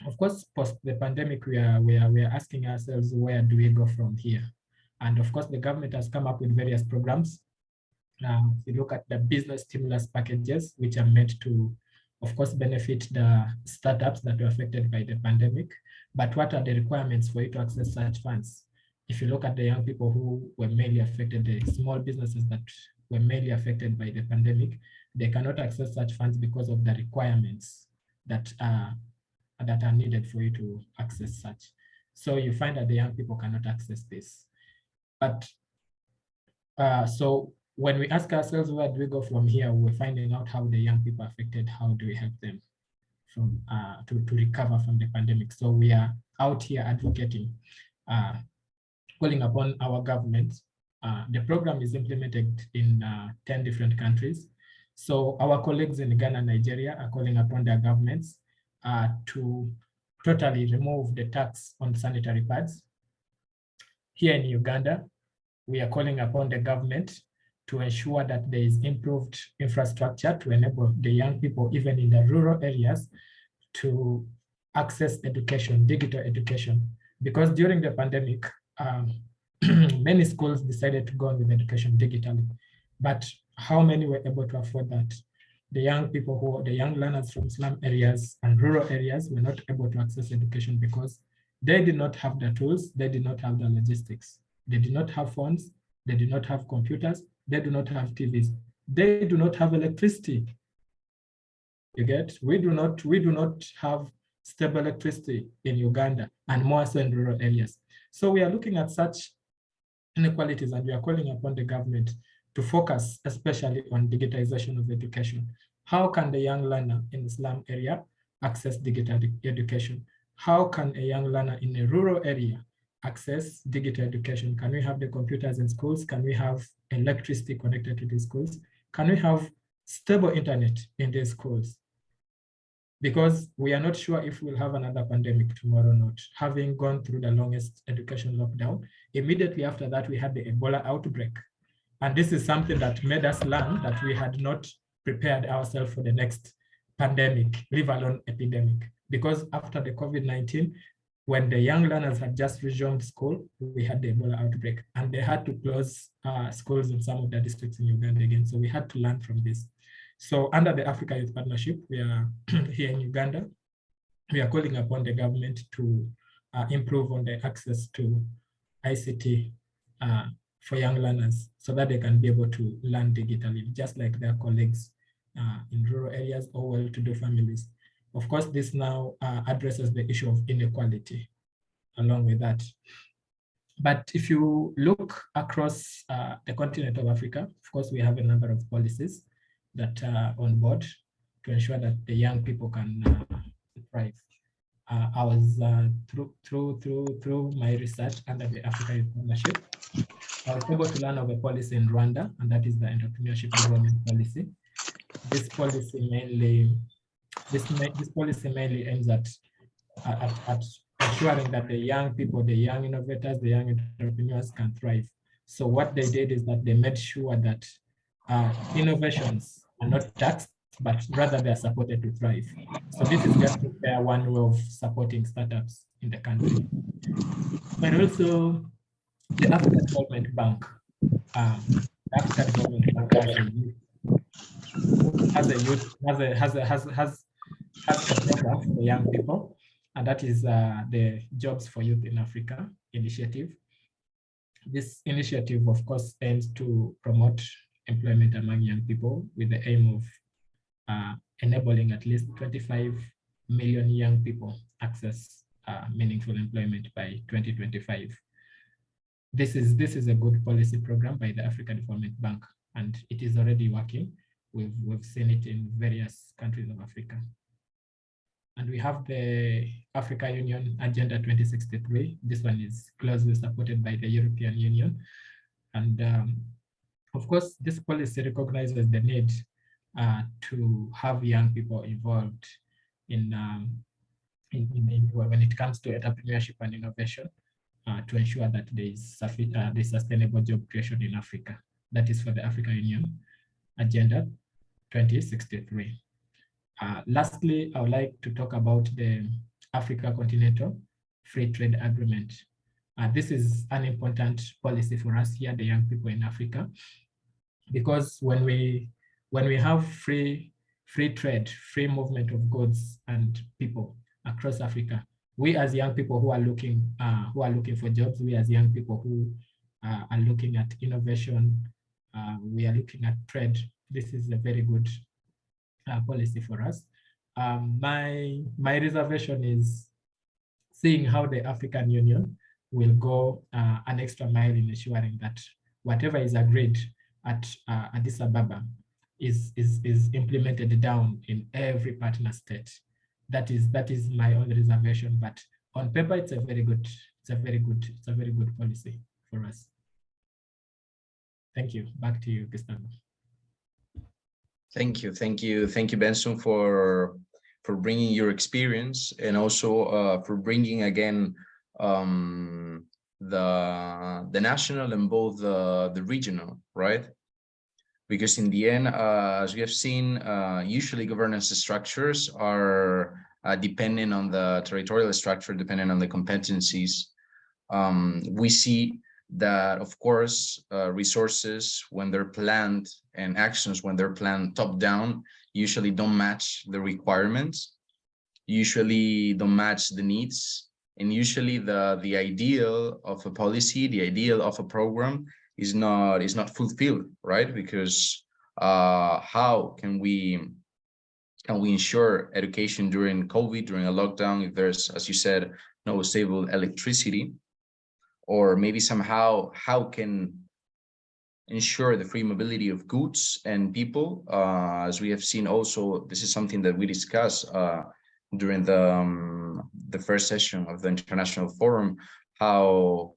of course, post the pandemic, we are asking ourselves, where do we go from here? And of course, the government has come up with various programs. If you look at the business stimulus packages, which are meant to, of course, benefit the startups that were affected by the pandemic. But what are the requirements for you to access such funds? If you look at the young people who were mainly affected, the small businesses that were mainly affected by the pandemic, they cannot access such funds because of the requirements that are needed for you to access such. So you find that the young people cannot access this. But so when we ask ourselves, where do we go from here? We're finding out how the young people are affected. How do we help them from to recover from the pandemic? So we are out here advocating, calling upon our government. The program is implemented in 10 different countries. So our colleagues in Ghana and Nigeria are calling upon their governments to totally remove the tax on sanitary pads. Here in Uganda, we are calling upon the government to ensure that there is improved infrastructure to enable the young people, even in the rural areas, to access education, digital education. Because during the pandemic, many schools decided to go on with education digitally. But how many were able to afford that? the young people the young learners from slum areas and rural areas were not able to access education because they did not have the tools, they did not have the logistics. They did not have phones, they did not have computers, they do not have TVs, they do not have electricity. You get? We do not have stable electricity in Uganda, and more so in rural areas. So we are looking at such inequalities, and we are calling upon the government to focus especially on digitization of education. How can the young learner in the slum area access digital education? How can a young learner in a rural area access digital education? Can we have the computers in schools? Can we have electricity connected to these schools? Can we have stable internet in these schools? Because we are not sure if we'll have another pandemic tomorrow or not. Having gone through the longest education lockdown, immediately after that, we had the Ebola outbreak. And this is something that made us learn that we had not prepared ourselves for the next pandemic, leave alone epidemic. Because after the COVID-19, when the young learners had just resumed school, we had the Ebola outbreak, and they had to close schools in some of the districts in Uganda again. So we had to learn from this. So under the Africa Youth Partnership, we are here in Uganda, we are calling upon the government to improve on the access to ICT for young learners so that they can be able to learn digitally, just like their colleagues in rural areas or well-to-do families. Of course, this now addresses the issue of inequality along with that. But if you look across the continent of Africa, of course, we have a number of policies that are on board to ensure that the young people can thrive. I was through my research under the Africa Youth Partnership, I was able to learn of a policy in Rwanda, and that is the entrepreneurship development policy. This policy mainly aims at ensuring that the young people, the young innovators, the young entrepreneurs can thrive. So what they did is that they made sure that innovations are not taxed, but rather they are supported to thrive. So this is just one way of supporting startups in the country. But also the African Development Bank. The African Development Bank has a program for the young people, and that is the Jobs for Youth in Africa initiative. This initiative, of course, aims to promote employment among young people with the aim of enabling at least 25 million young people access meaningful employment by 2025. This is a good policy program by the African Development Bank, and it is already working. We've seen it in various countries of Africa. And we have the Africa Union Agenda 2063. This one is closely supported by the European Union. And of course, this policy recognizes the need to have young people involved in when it comes to entrepreneurship and innovation to ensure that there is sustainable job creation in Africa. That is for the Africa Union Agenda 2063. Lastly, I would like to talk about the Africa Continental Free Trade Agreement. This is an important policy for us here, the young people in Africa, because when we have free trade, free movement of goods and people across Africa, we as young people who are looking for jobs, we as young people who are looking at innovation, we are looking at trade. This is a very good policy for us. My reservation is seeing how the African Union will go an extra mile in ensuring that whatever is agreed at Addis Ababa is implemented down in every partner state. That is my only reservation. But on paper, it's a very good policy for us. Thank you. Back to you, Gustavo. Thank you, Benson, for bringing your experience, and also for bringing again the national and both the regional, right? Because in the end, as we have seen, usually governance structures are dependent on the territorial structure, dependent on the competencies. We see that, of course, resources, when they're planned, and actions, when they're planned top down, usually don't match the requirements, usually don't match the needs, and usually the ideal of a policy, the ideal of a program is not fulfilled, right? Because how can we ensure education during COVID, during a lockdown, if there's, as you said, no stable electricity? Or maybe somehow, how can ensure the free mobility of goods and people? As we have seen also, this is something that we discussed during the first session of the International Forum, how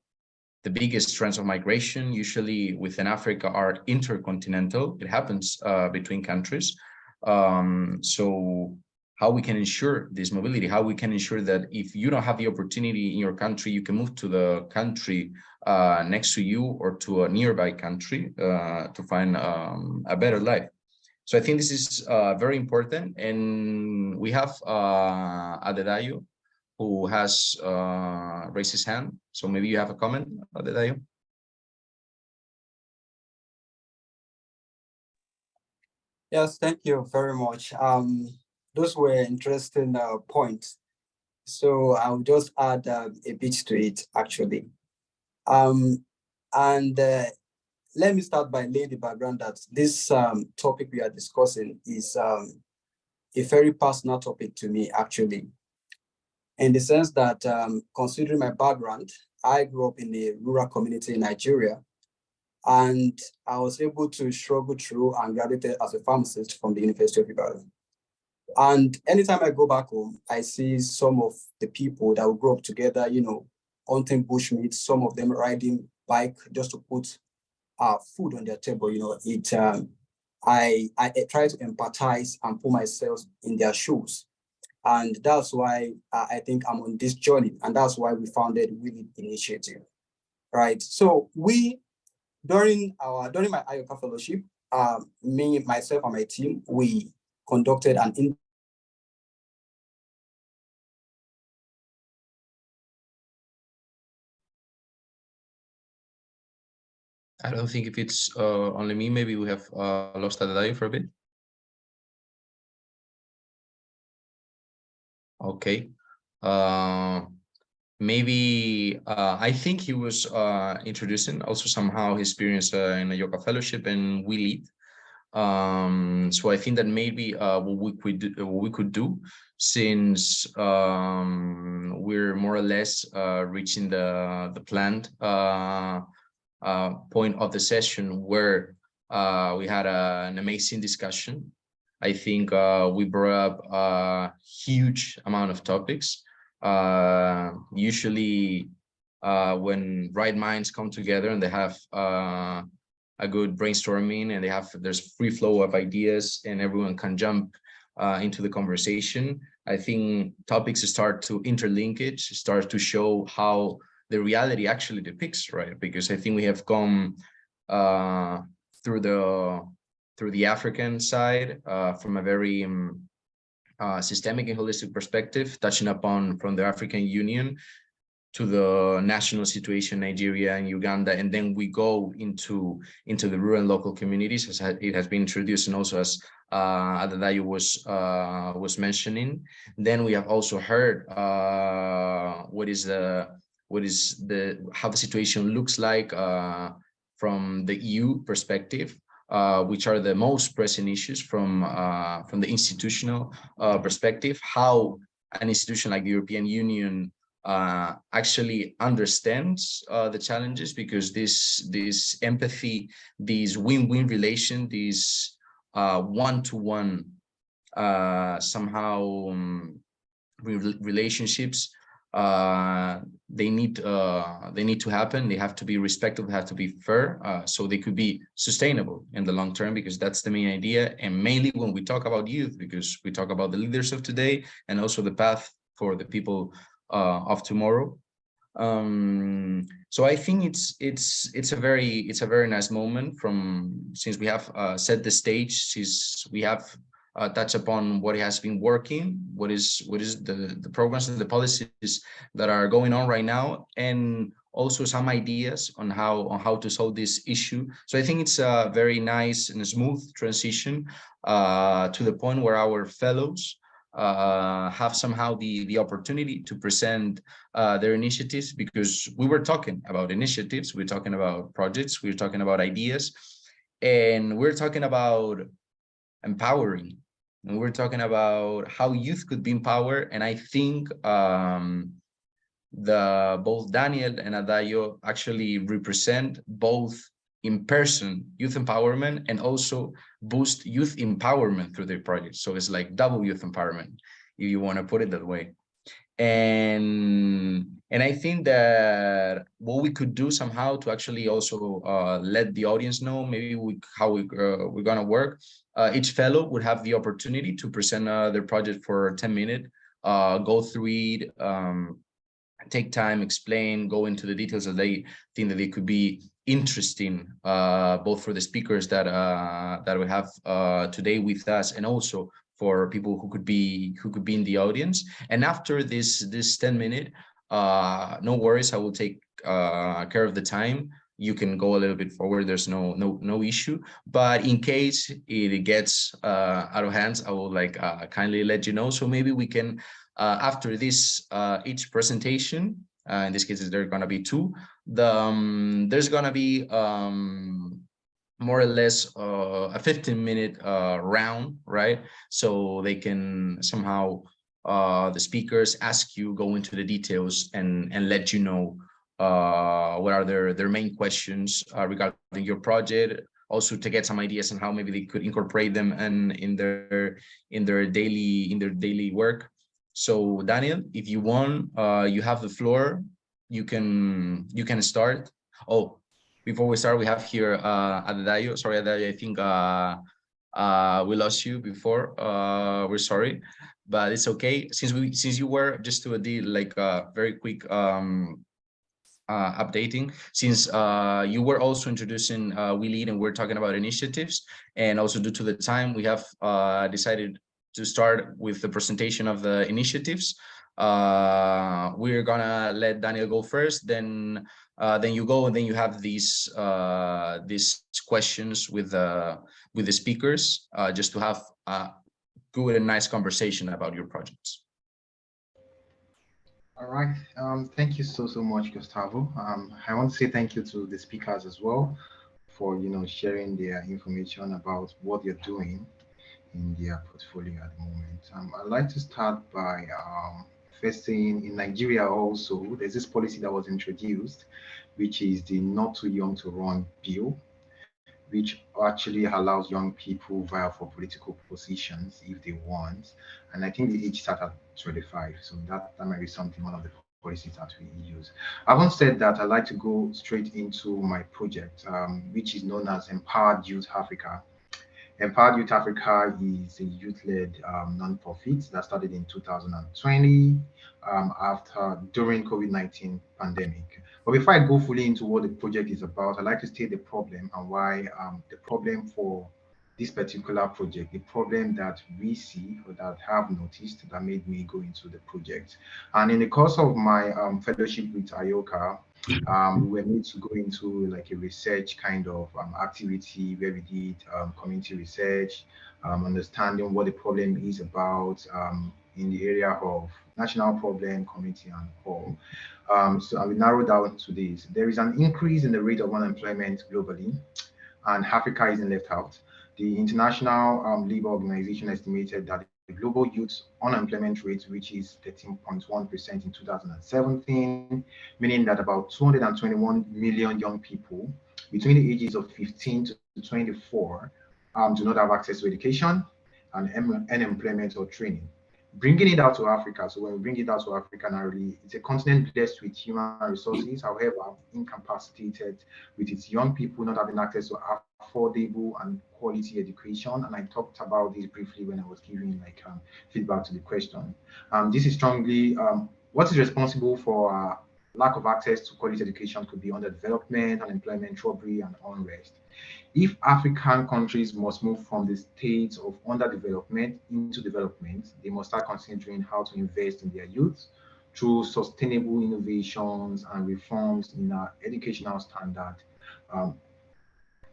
the biggest trends of migration, usually within Africa, are intercontinental. It happens between countries. So how we can ensure this mobility, how we can ensure that if you don't have the opportunity in your country, you can move to the country next to you or to a nearby country to find a better life. So I think this is very important. And we have Adedayo, who has raised his hand. So maybe you have a comment, Adedayo? Yes, thank you very much. Those were interesting points. So I'll just add a bit to it, actually. And let me start by laying the background that this topic we are discussing is a very personal topic to me, actually, in the sense that considering my background, I grew up in a rural community in Nigeria, and I was able to struggle through and graduated as a pharmacist from the University of Ibadan. And anytime I go back home, I see some of the people that will grow up together, hunting bushmeat, some of them riding bike just to put food on their table. I try to empathize and put myself in their shoes. And that's why I think I'm on this journey. And that's why we founded Willy Initiative, right? So during my Ayoka fellowship, me, myself, and my team, we conducted an I don't think if it's only me, maybe we have lost Adedayo for a bit. Okay. Maybe I think he was introducing also somehow his experience in a yoga fellowship, and we lead. So I think that maybe what we could do, since we're more or less reaching the planned point of the session, where we had an amazing discussion. I think we brought up a huge amount of topics. Usually when right minds come together and they have a good brainstorming, and there's free flow of ideas and everyone can jump into the conversation, I think topics start to interlinkage, start to show how the reality actually depicts, right? Because I think we have come through the African side from a very systemic and holistic perspective, touching upon from the African Union to the national situation, Nigeria and Uganda, and then we go into the rural and local communities, as it has been introduced, and also as Adedayo was mentioning. Then we have also heard how the situation looks like from the EU perspective, which are the most pressing issues from the institutional perspective, how an institution like the European Union actually understands the challenges, because this empathy, this win-win relation, these one-to-one somehow relationships, they need to happen. They have to be respectful, they have to be fair, so they could be sustainable in the long term, because that's the main idea. And mainly when we talk about youth, because we talk about the leaders of today and also the path for the people of tomorrow. So I think it's a very nice moment, since we have set the stage, since we have touched upon what has been working, what is the programs and the policies that are going on right now, and also some ideas on how to solve this issue. So I think it's a very nice and smooth transition to the point where our fellows have somehow the opportunity to present their initiatives, because we were talking about initiatives, we're talking about projects, we're talking about ideas, and we're talking about empowering, and we're talking about how youth could be empowered. And I think both Daniel and Adayo actually represent both in person youth empowerment and also boost youth empowerment through their projects. So it's like double youth empowerment, if you want to put it that way. And I think that what we could do somehow to actually also let the audience know maybe we're gonna work. Each fellow would have the opportunity to present their project for 10 minutes, go through it, take time, explain, go into the details that they think that they could be interesting, both for the speakers that we have today with us, and also for people who could be in the audience. And after this 10-minute, no worries, I will take care of the time. You can go a little bit forward. There's no issue. But in case it gets out of hands, I will kindly let you know. So maybe we can, after this each presentation, in this case there are going to be two, there's going to be more or less a 15-minute round, right? So they can somehow, the speakers ask you, go into the details and let you know what are their main questions regarding your project, also to get some ideas on how maybe they could incorporate them in their daily work. So Daniel, if you want, you have the floor. You can start. Oh, before we start, we have here Adayo. Sorry, Adayo, I think we lost you before. We're sorry, but it's okay. Since you were, just to a very quick updating, since you were also introducing We Lead, and we're talking about initiatives, and also due to the time, we have decided to start with the presentation of the initiatives. We're gonna let Daniel go first, then you go, and then you have these questions with the speakers, just to have a good and nice conversation about your projects. All right. Thank you so much, Gustavo. I want to say thank you to the speakers as well for sharing their information about what they're doing in their portfolio at the moment. I'd like to start by first saying in Nigeria also there's this policy that was introduced, which is the Not Too Young to Run bill, which actually allows young people vie for political positions if they want. And I think the age start at 25. So that might be something, one of the policies that we use. Having said that, I'd like to go straight into my project, which is known as Empowered Youth Africa. Empowered Youth Africa is a youth-led non-profit that started in 2020 during COVID-19 pandemic. But before I go fully into what the project is about, I'd like to state the problem and why the problem for this particular project, the problem that we see or that have noticed that made me go into the project. And in the course of my fellowship with Ayoka, we were made to go into like a research kind of activity where we did community research, understanding what the problem is about in the area of national problem, community, and all. So I will narrow down to this. There is an increase in the rate of unemployment globally, and Africa isn't left out. The International Labour Organization estimated that the global youth unemployment rate reaches 13.1% in 2017, meaning that about 221 million young people between the ages of 15 to 24 do not have access to education and employment or training. Bringing it out to Africa, so when we bring it out to Africa narrowly, it's a continent blessed with human resources, however, incapacitated with its young people not having access to affordable and quality education. And I talked about this briefly when I was giving feedback to the question. This is strongly what is responsible for lack of access to quality education could be underdevelopment, unemployment, robbery, and unrest. If African countries must move from the state of underdevelopment into development, they must start considering how to invest in their youth through sustainable innovations and reforms in our educational standard. Um,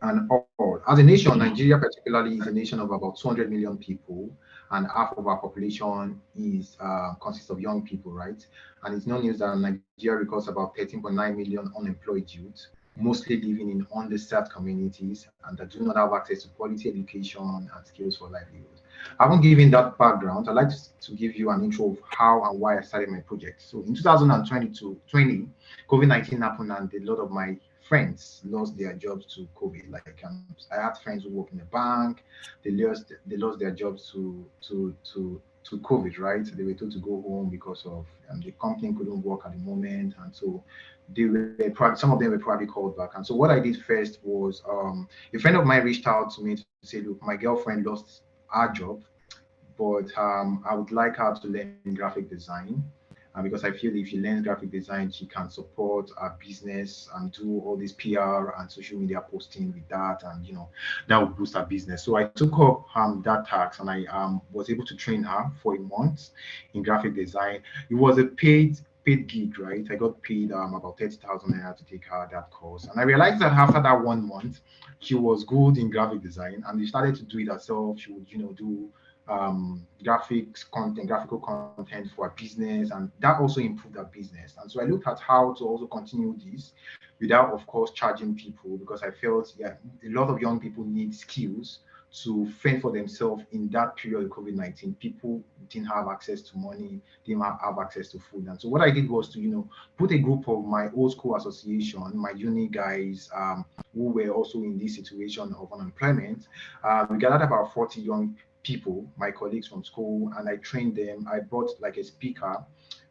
and all. As a nation, Nigeria particularly is a nation of about 200 million people, and half of our population is consists of young people, right? And it's no news that Nigeria records about 13.9 million unemployed youth, mostly living in underserved communities and that do not have access to quality education and skills for livelihood. Having given that background, I'd like to give you an intro of how and why I started my project. So in 2020, COVID-19 happened and a lot of my friends lost their jobs to COVID. Like I had friends who work in a bank, they lost their jobs to COVID, right? They were told to go home because of the company couldn't work at the moment, and so some of them were probably called back. And so what I did first was a friend of mine reached out to me to say, look, my girlfriend lost her job, but I would like her to learn graphic design because I feel if she learns graphic design, she can support our business and do all this PR and social media posting with that, and that would boost our business. So I took up that task and I was able to train her for a month in graphic design. It was a paid gig, right? I got paid about 30,000 naira to take her that course, and I realized that after that 1 month, she was good in graphic design, and she started to do it herself. She would, do graphical content for a business, and that also improved our business. And so I looked at how to also continue this without, of course, charging people, because I felt, yeah, a lot of young people need skills to fend for themselves in that period of COVID-19. People didn't have access to money, didn't have access to food. And so what I did was to, put a group of my old school association, my uni guys, who were also in this situation of unemployment. We gathered about 40 young people, my colleagues from school, and I trained them. I brought like a speaker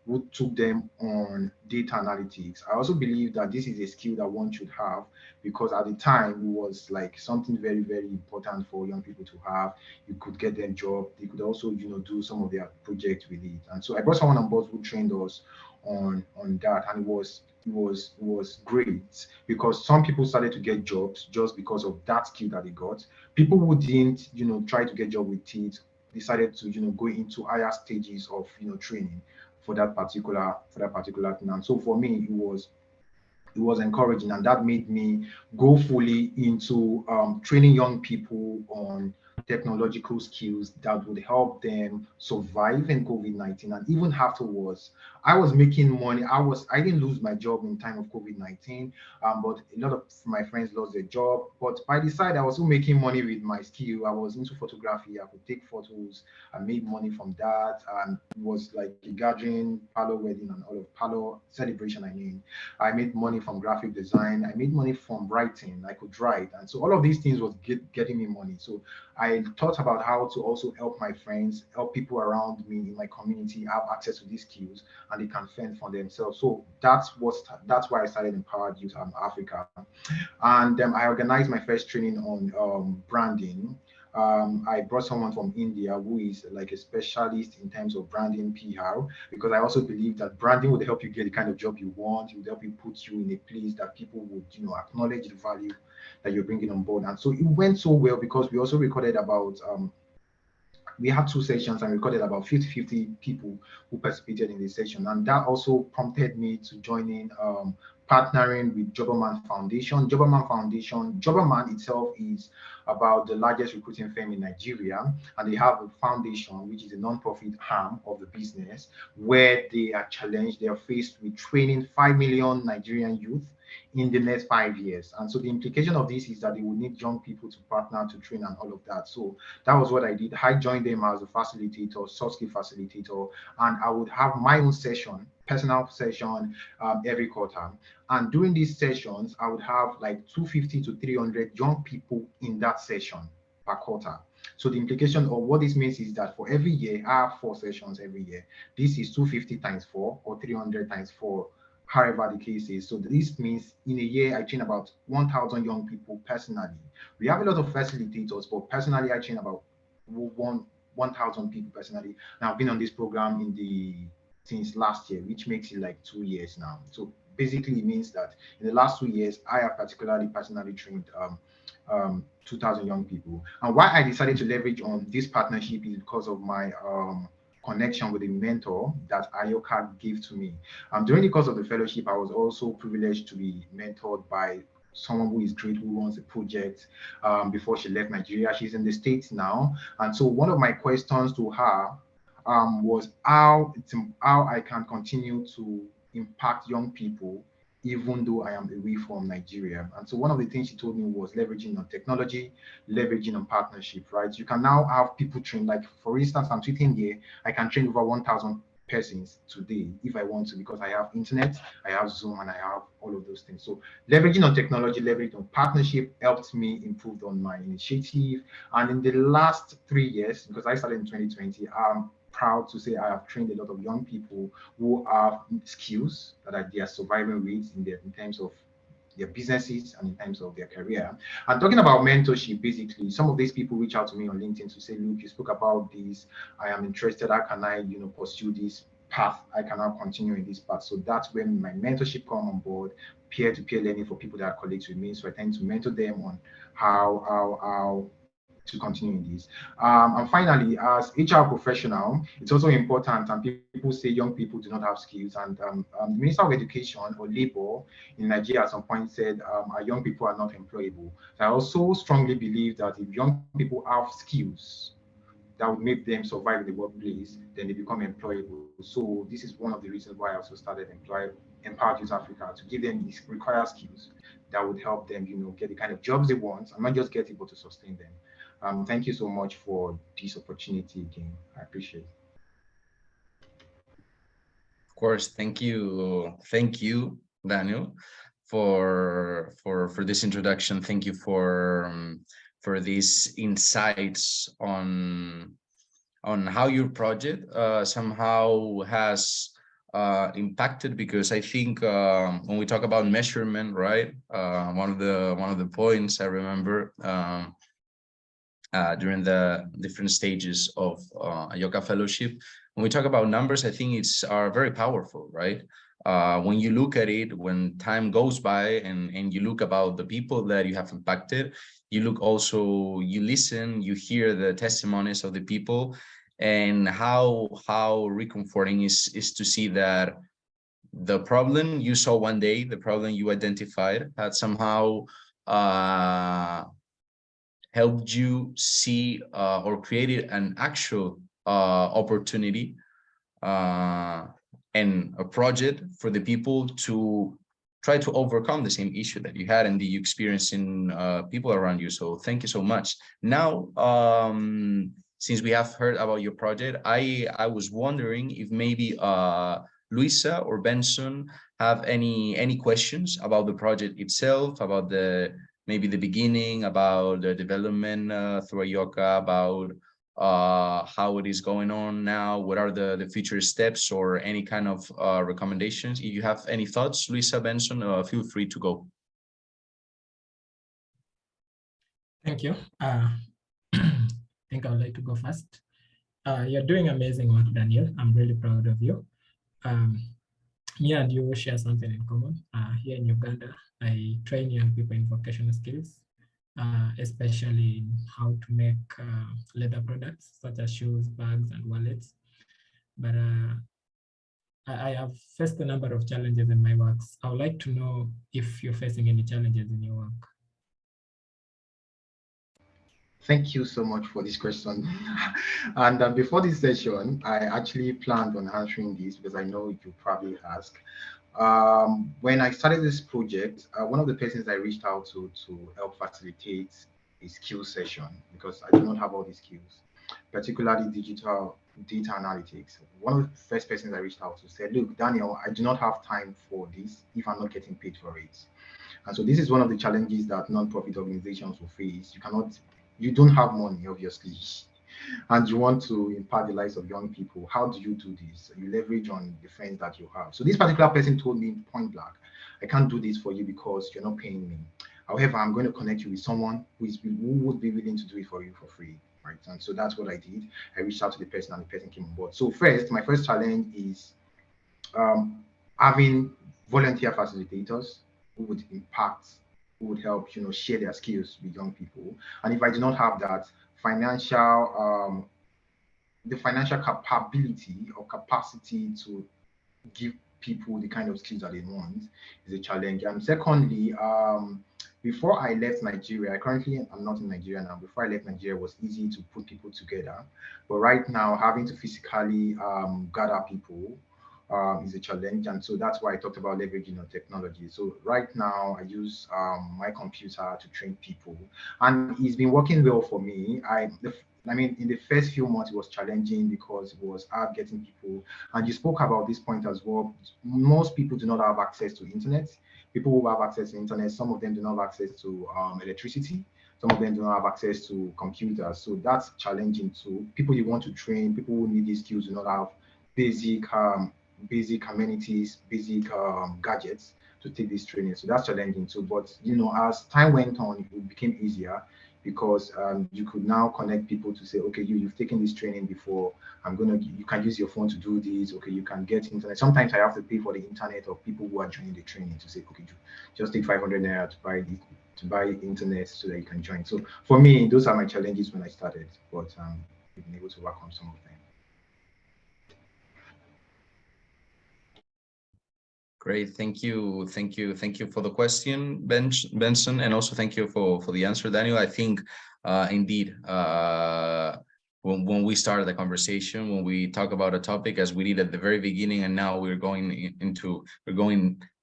who took them on data analytics. I also believe that this is a skill that one should have, because at the time it was like something very, very important for young people to have. You could get them job. They could also, do some of their projects with it. And so I brought someone on board who trained us on that, and it was great, because some people started to get jobs just because of that skill that they got. People who didn't, try to get job with it decided to, go into higher stages of, training for that particular thing. And so for me, it was encouraging, and that made me go fully into training young people on technological skills that would help them survive in COVID-19. And even afterwards, I was making money. I didn't lose my job in time of COVID-19, but a lot of my friends lost their job. But by the side, I was still making money with my skill. I was into photography. I could take photos. I made money from that, and it was like a gathering, palo wedding, and all of palo celebration. I made money from graphic design. I made money from writing. I could write. And so all of these things was getting me money. So I thought about how to also help my friends, help people around me in my community have access to these skills, and they can fend for themselves. So that's why I started Empowered Youth Africa. And I organized my first training on branding. I brought someone from India who is like a specialist in terms of branding PR, because I also believe that branding would help you get the kind of job you want. It would help you put you in a place that people would, acknowledge the value that you're bringing on board. And so it went so well, because we also recorded about we had two sessions and recorded about 50 people who participated in this session. And that also prompted me to join in partnering with Jobberman Foundation. Jobberman itself is about the largest recruiting firm in Nigeria, and they have a foundation, which is a non-profit arm of the business, where they are challenged, they are faced with training 5 million Nigerian youth in the next 5 years. And so the implication of this is that they will need young people to partner to train and all of that. So that was what I did. I joined them as a facilitator, soft skill facilitator, and I would have my own session, personal session, every quarter. And during these sessions, I would have like 250 to 300 young people in that session per quarter. So the implication of what this means is that for every year, I have 4 sessions every year. This is 250 times 4 or 300 times 4, however the case is. So this means in a year, I train about 1,000 young people personally. We have a lot of facilitators, but personally, I train about 1,000 people personally. And I've been on this program since last year, which makes it like 2 years now. So basically, it means that in the last 2 years, I have particularly personally trained 2,000 young people. And why I decided to leverage on this partnership is because of my connection with a mentor that Ayoka gave to me. During the course of the fellowship, I was also privileged to be mentored by someone who is great, who runs a project before she left Nigeria. She's in the States now. And so one of my questions to her was how I can continue to impact young people even though I am away from Nigeria. And so one of the things she told me was leveraging on technology, leveraging on partnership, right? You can now have people trained, like for instance, I'm tweeting here, I can train over 1,000 persons today if I want to, because I have internet, I have Zoom, and I have all of those things. So leveraging on technology, leveraging on partnership helped me improve on my initiative. And in the last 3 years, because I started in 2020, I'm proud to say I have trained a lot of young people who have skills that are their surviving rates in terms of their businesses and in terms of their career. And talking about mentorship, basically, some of these people reach out to me on LinkedIn to say, look, you spoke about this. I am interested. How can I, pursue this path? I can now continue in this path. So that's when my mentorship come on board, peer-to-peer learning for people that are colleagues with me. So I tend to mentor them on how to continue in this. And finally, as HR professional, it's also important, and people say young people do not have skills. And the Minister of Education or Labor in Nigeria at some point said our young people are not employable. So I also strongly believe that if young people have skills that would make them survive in the workplace, then they become employable. So this is one of the reasons why I also started Empower Youth Africa, to give them these required skills that would help them, get the kind of jobs they want, and not just get it, but to sustain them. Thank you so much for this opportunity again. I appreciate it. Of course, thank you, Daniel, for this introduction. Thank you for these insights on how your project somehow has impacted, because I think when we talk about measurement, right, one of the points I remember during the different stages of Ayoka Fellowship, when we talk about numbers, I think it's are very powerful, right? When you look at it, when time goes by and you look about the people that you have impacted, you look also, you listen, you hear the testimonies of the people, and how reconforting is to see that the problem you saw one day, the problem you identified, had somehow helped you see or created an actual opportunity and a project for the people to try to overcome the same issue that you had and that you experienced in people around you. So thank you so much. Now, since we have heard about your project, I was wondering if maybe Luisa or Benson have any questions about the project itself, about maybe the beginning, about the development through Ayoka, about how it is going on now, what are the future steps, or any kind of recommendations. If you have any thoughts, Luisa, Benson, feel free to go. Thank you. I think I would like to go first. You're doing amazing work, Daniel. I'm really proud of you. Me and you share something in common. Here in Uganda, I train young people in vocational skills, especially in how to make leather products such as shoes, bags, and wallets. But I have faced a number of challenges in my works. I would like to know if you're facing any challenges in your work. Thank you so much for this question. And before this session, I actually planned on answering this because I know you probably ask. When I started this project, one of the persons I reached out to help facilitate a skill session, because I do not have all the skills, particularly digital data analytics. One of the first persons I reached out to said, look, Daniel, I do not have time for this if I'm not getting paid for it. And so this is one of the challenges that non-profit organizations will face. You don't have money, obviously, and you want to impact the lives of young people. How do you do this? You leverage on the friends that you have. So this particular person told me point blank, I can't do this for you because you're not paying me. However, I'm going to connect you with someone who would be willing to do it for you for free. Right. And so that's what I did. I reached out to the person and the person came on board. So first, my first challenge is having volunteer facilitators who would impact, who would help, share their skills with young people. And if I do not have that, financial the financial capability or capacity to give people the kind of skills that they want is a challenge. And secondly, before I left Nigeria, currently I'm not in Nigeria now. Before I left Nigeria, it was easy to put people together. But right now, having to physically gather people is a challenge. And so that's why I talked about leveraging on technology. So right now, I use my computer to train people. And it's been working well for me. I mean, in the first few months, it was challenging because it was hard getting people. And you spoke about this point as well. Most people do not have access to internet. People who have access to internet, some of them do not have access to electricity. Some of them do not have access to computers. So that's challenging too. People you want to train, people who need these skills do not have basic basic amenities, basic gadgets to take this training. So that's challenging too. But as time went on, it became easier because you could now connect people to say, okay, you've taken this training before. You can use your phone to do this. Okay, you can get internet. Sometimes I have to pay for the internet of people who are joining the training to say, okay, just take 500 naira to buy internet so that you can join. So for me, those are my challenges when I started, but we've been able to work on some of them. Great, thank you for the question, Benson, and also thank you for the answer, Daniel. I think indeed, when we started the conversation, when we talk about a topic as we did at the very beginning, and now we're going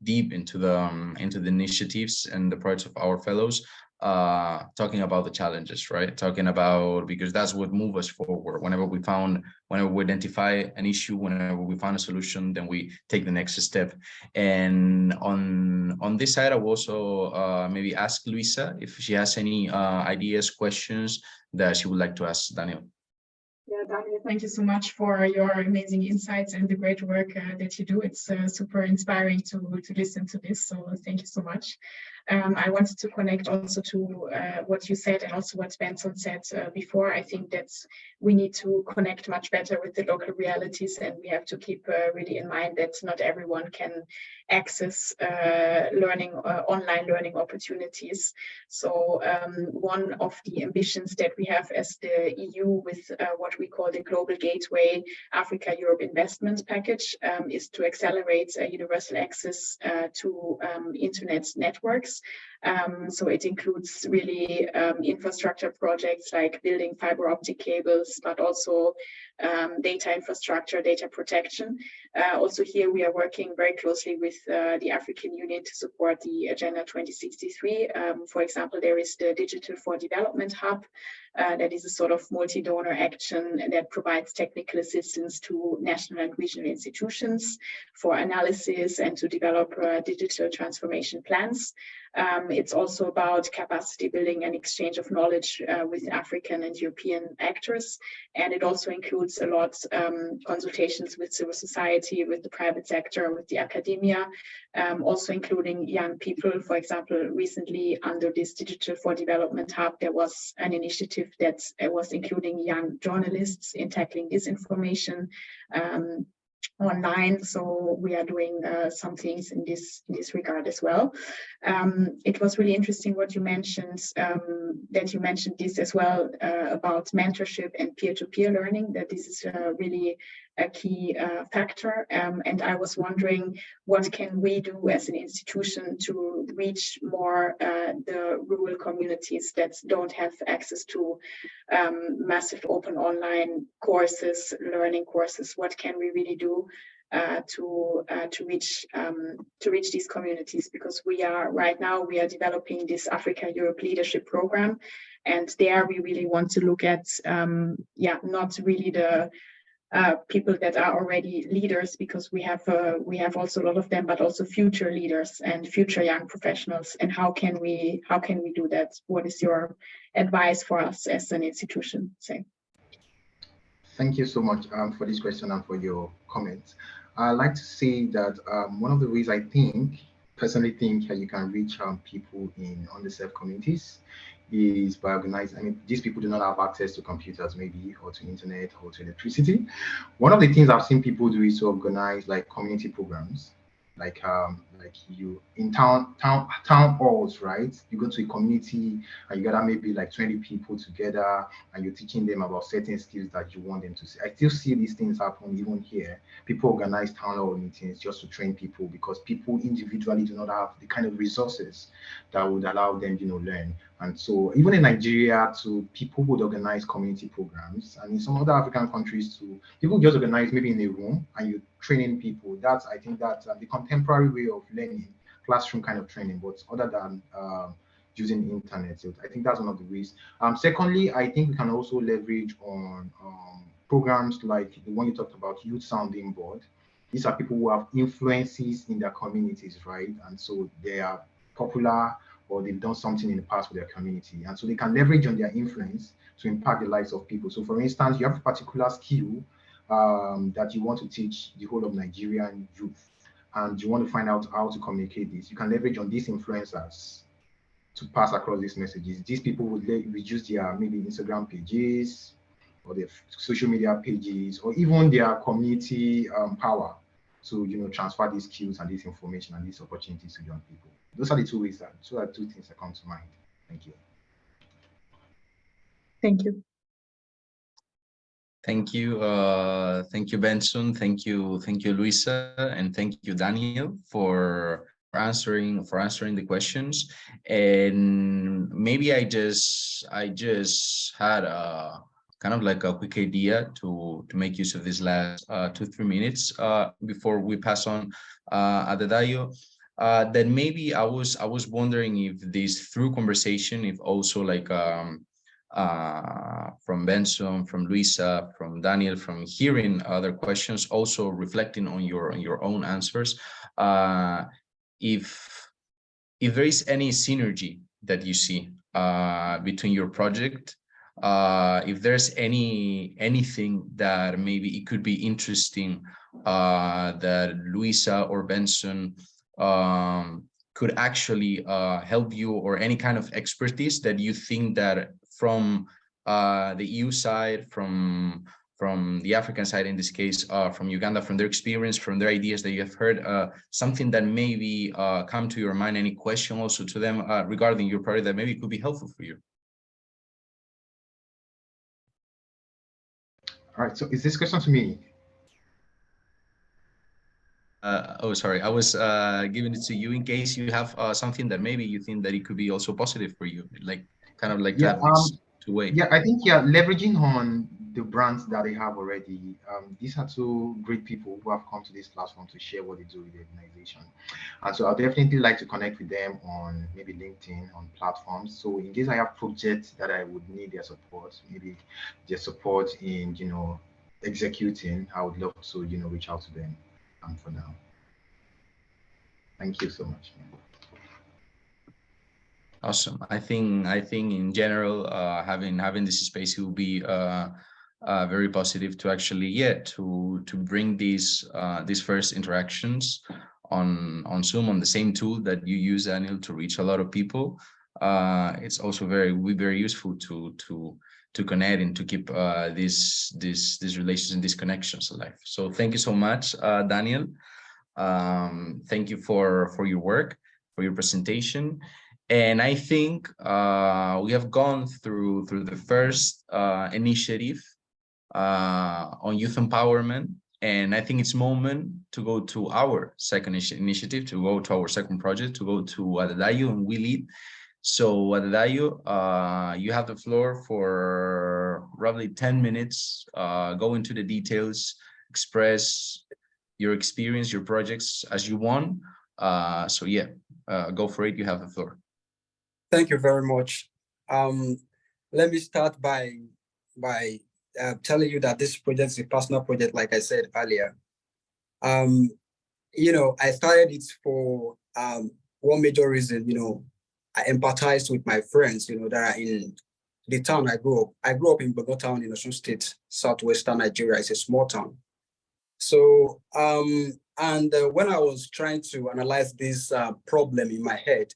deep into the initiatives and the parts of our fellows, talking about the challenges, right? Talking about, because that's what moves us forward. Whenever we identify an issue, whenever we find a solution, then we take the next step. And on this side, I will also maybe ask Luisa if she has any ideas, questions that she would like to ask Daniel. Yeah, Daniel, thank you so much for your amazing insights and the great work that you do. It's super inspiring to listen to this. So thank you so much. I wanted to connect also to what you said and also what Benson said before. I think that we need to connect much better with the local realities, and we have to keep really in mind that not everyone can access online learning opportunities. So one of the ambitions that we have as the EU with what we call the Global Gateway Africa-Europe Investment Package is to accelerate universal access to internet networks. So it includes really infrastructure projects like building fiber optic cables, but also data infrastructure, data protection. Also here we are working very closely with the African Union to support the Agenda 2063. For example, there is the Digital for Development Hub, that is a sort of multi-donor action that provides technical assistance to national and regional institutions for analysis and to develop digital transformation plans. It's also about capacity building and exchange of knowledge with African and European actors. And it also includes a lot consultations with civil society, with the private sector, with the academia, also including young people. For example, recently under this Digital for Development Hub, there was an initiative that was including young journalists in tackling disinformation online. So we are doing some things in this regard as well. It was really interesting what you mentioned, that you mentioned this as well about mentorship and peer-to-peer learning, that this is really a key factor. And I was wondering, what can we do as an institution to reach more the rural communities that don't have access to massive open online courses, learning courses? What can we really do to reach these communities? Because we are developing this Africa-Europe Leadership Program, and there we really want to look at not really the people that are already leaders, because we have also a lot of them, but also future leaders and future young professionals. And how can we do that? What is your advice for us as an institution? Say. Thank you so much for this question and for your comments. I'd like to say that one of the ways I personally think that you can reach people in underserved communities is by organizing. I mean, these people do not have access to computers, maybe, or to internet, or to electricity. One of the things I've seen people do is to organize like community programs, like like you in town halls, right? You go to a community and you gather maybe like 20 people together and you're teaching them about certain skills that you want them to see. I still see these things happen even here. People organize town hall meetings just to train people because people individually do not have the kind of resources that would allow them, learn. And so even in Nigeria too, people would organize community programs, and in some other African countries too, people just organize maybe in a room and you're training people. That's, I think that's the contemporary way of learning, classroom kind of training, but other than using the internet. So I think that's one of the ways. Secondly, I think we can also leverage on programs like the one you talked about, Youth Sounding Board. These are people who have influences in their communities, right? And so they are popular or they've done something in the past with their community. And so they can leverage on their influence to impact the lives of people. So for instance, you have a particular skill that you want to teach the whole of Nigerian youth, and you want to find out how to communicate this. You can leverage on these influencers to pass across these messages. These people would reduce their maybe Instagram pages or their social media pages or even their community power to transfer these skills and this information and these opportunities to young people. Those are the two ways so are two things that come to mind. Thank you. Thank you. Thank you, Benson. Thank you, Luisa, and thank you, Daniel, for answering the questions. And maybe I just had a kind of like a quick idea to make use of this last 2-3 minutes before we pass on Adedayo. That maybe I was wondering if this through conversation, if also like from Benson, from Luisa, from Daniel, from hearing other questions, also reflecting on your own answers, if there is any synergy that you see between your project, if there's anything that maybe it could be interesting that Luisa or Benson could actually help you, or any kind of expertise that you think that from the EU side, from the African side in this case, from Uganda, from their experience, from their ideas that you have heard, something that maybe come to your mind, any question also to them regarding your project that maybe could be helpful for you. All right, so is this question to me? Oh, sorry, I was giving it to you in case you have something that maybe you think that it could be also positive for you, like kind of like to have this two-way. Yeah, I think leveraging on the brands that they have already. These are two great people who have come to this platform to share what they do with the organization, and so I'll definitely like to connect with them on maybe LinkedIn, on platforms. So in case I have projects that I would need their support, maybe their support in executing, I would love to reach out to them. For now, thank you so much. Awesome. I think in general, having this space will be very positive to actually to bring these first interactions on Zoom, on the same tool that you use, Daniel, to reach a lot of people. It's also very useful to connect and to keep these relations and these connections alive. So thank you so much, Daniel. Thank you for your work, for your presentation. And I think we have gone through the first initiative on youth empowerment, and I think it's moment to go to our second initiative, to go to our second project, to go to Adedayo and we lead. So Adedayo, you have the floor for roughly 10 minutes. Go into the details, express your experience, your projects as you want. So yeah, go for it. You have the floor. Thank you very much. Let me start by telling you that this project is a personal project, like I said earlier. I started it for one major reason. I empathized with my friends, that are in the town I grew up. I grew up in Bogo town in Osun State, southwestern Nigeria. It's a small town. So, when I was trying to analyze this problem in my head,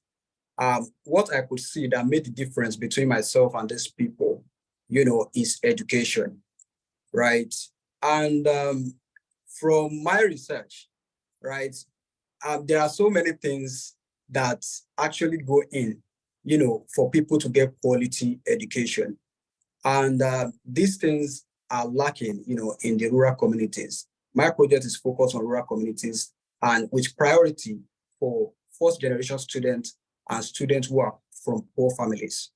what I could see that made the difference between myself and these people, is education, right? And from my research, right, there are so many things that actually go in, for people to get quality education. And these things are lacking, in the rural communities. My project is focused on rural communities and with priority for first generation students and students who are from poor families.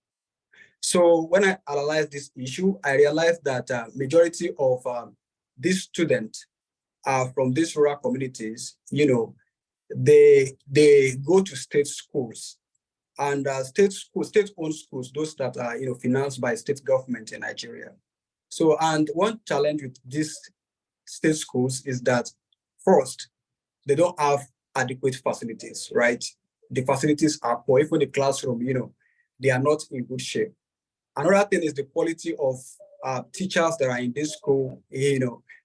So when I analyzed this issue, I realized that majority of these students are from these rural communities, they go to state schools, and state-owned schools, those that are financed by state government in Nigeria. So, and one challenge with these state schools is that first, they don't have adequate facilities, right? The facilities are poor. Even the classroom, they are not in good shape. Another thing is the quality of teachers that are in this school.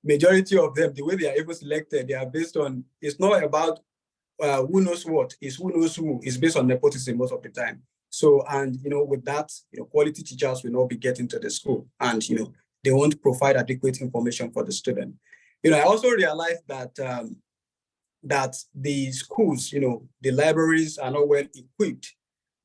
Majority of them, the way they are even selected, they are based on, it's not about who knows what, is who knows who. It's based on nepotism most of the time. So, and with that, quality teachers will not be getting to the school, and they won't provide adequate information for the student. I also realized that that the schools, the libraries are not well equipped,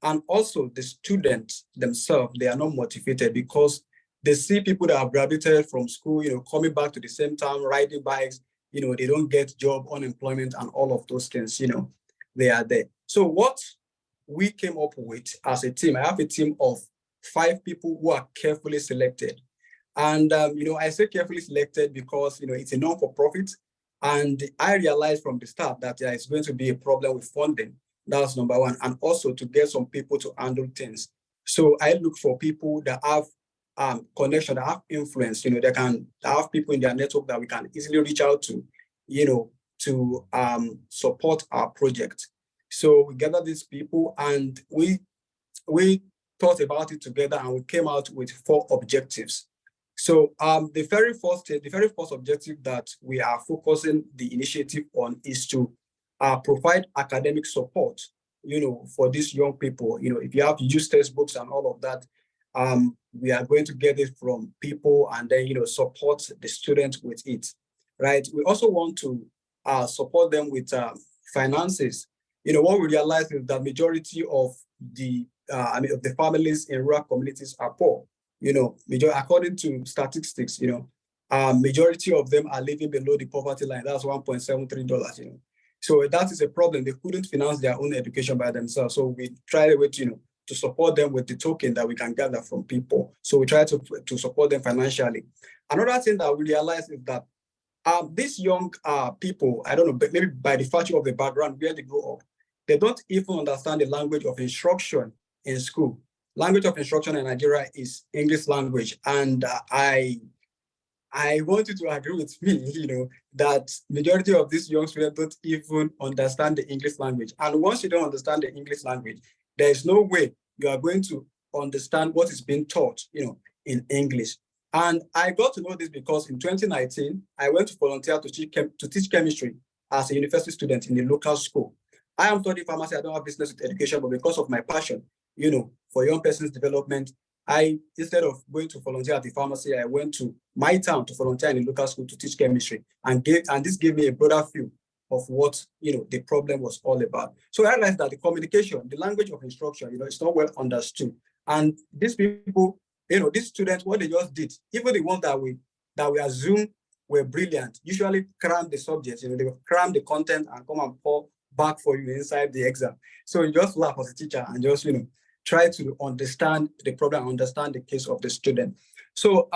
and also the students themselves, they are not motivated because they see people that have graduated from school, coming back to the same town, riding bikes, they don't get job, unemployment, and all of those things, they are there. So what we came up with as a team, I have a team of 5 people who are carefully selected. And, I say carefully selected because, it's a non-for-profit. And I realized from the start that there is going to be a problem with funding. That's number one. And also to get some people to handle things. So I look for people that have connection, that have influence, they can have people in their network that we can easily reach out to, to support our project. So we gathered these people and we thought about it together, and we came out with 4 objectives. So the very first objective that we are focusing the initiative on is to provide academic support, for these young people. If you have used textbooks and all of that, we are going to get it from people and then, support the students with it, right? We also want to support them with finances. What we realize is that majority of the of the families in rural communities are poor. According to statistics, majority of them are living below the poverty line. That's $1.73. So that is a problem. They couldn't finance their own education by themselves. So we try to support them with the token that we can gather from people. So we try to support them financially. Another thing that we realize is that these young people, I don't know, but maybe by the virtue of the background where they grow up, they don't even understand the language of instruction in school. Language of instruction in Nigeria is English language. And I want you to agree with me, that majority of these young students don't even understand the English language. And once you don't understand the English language, there is no way you are going to understand what is being taught, in English. And I got to know this because in 2019, I went to volunteer to teach chemistry as a university student in a local school. I am studying pharmacy. I don't have business with education, but because of my passion, for young person's development, instead of going to volunteer at the pharmacy, I went to my town to volunteer in a local school to teach chemistry, and this gave me a broader view of what the problem was all about. So I realized that the communication, the language of instruction, it's not well understood. And these people, these students, what they just did, even the ones that we assume were brilliant, usually cram the subjects, they will cram the content and come and pour back for you inside the exam. So you just laugh as a teacher and just try to understand the problem, understand the case of the student. So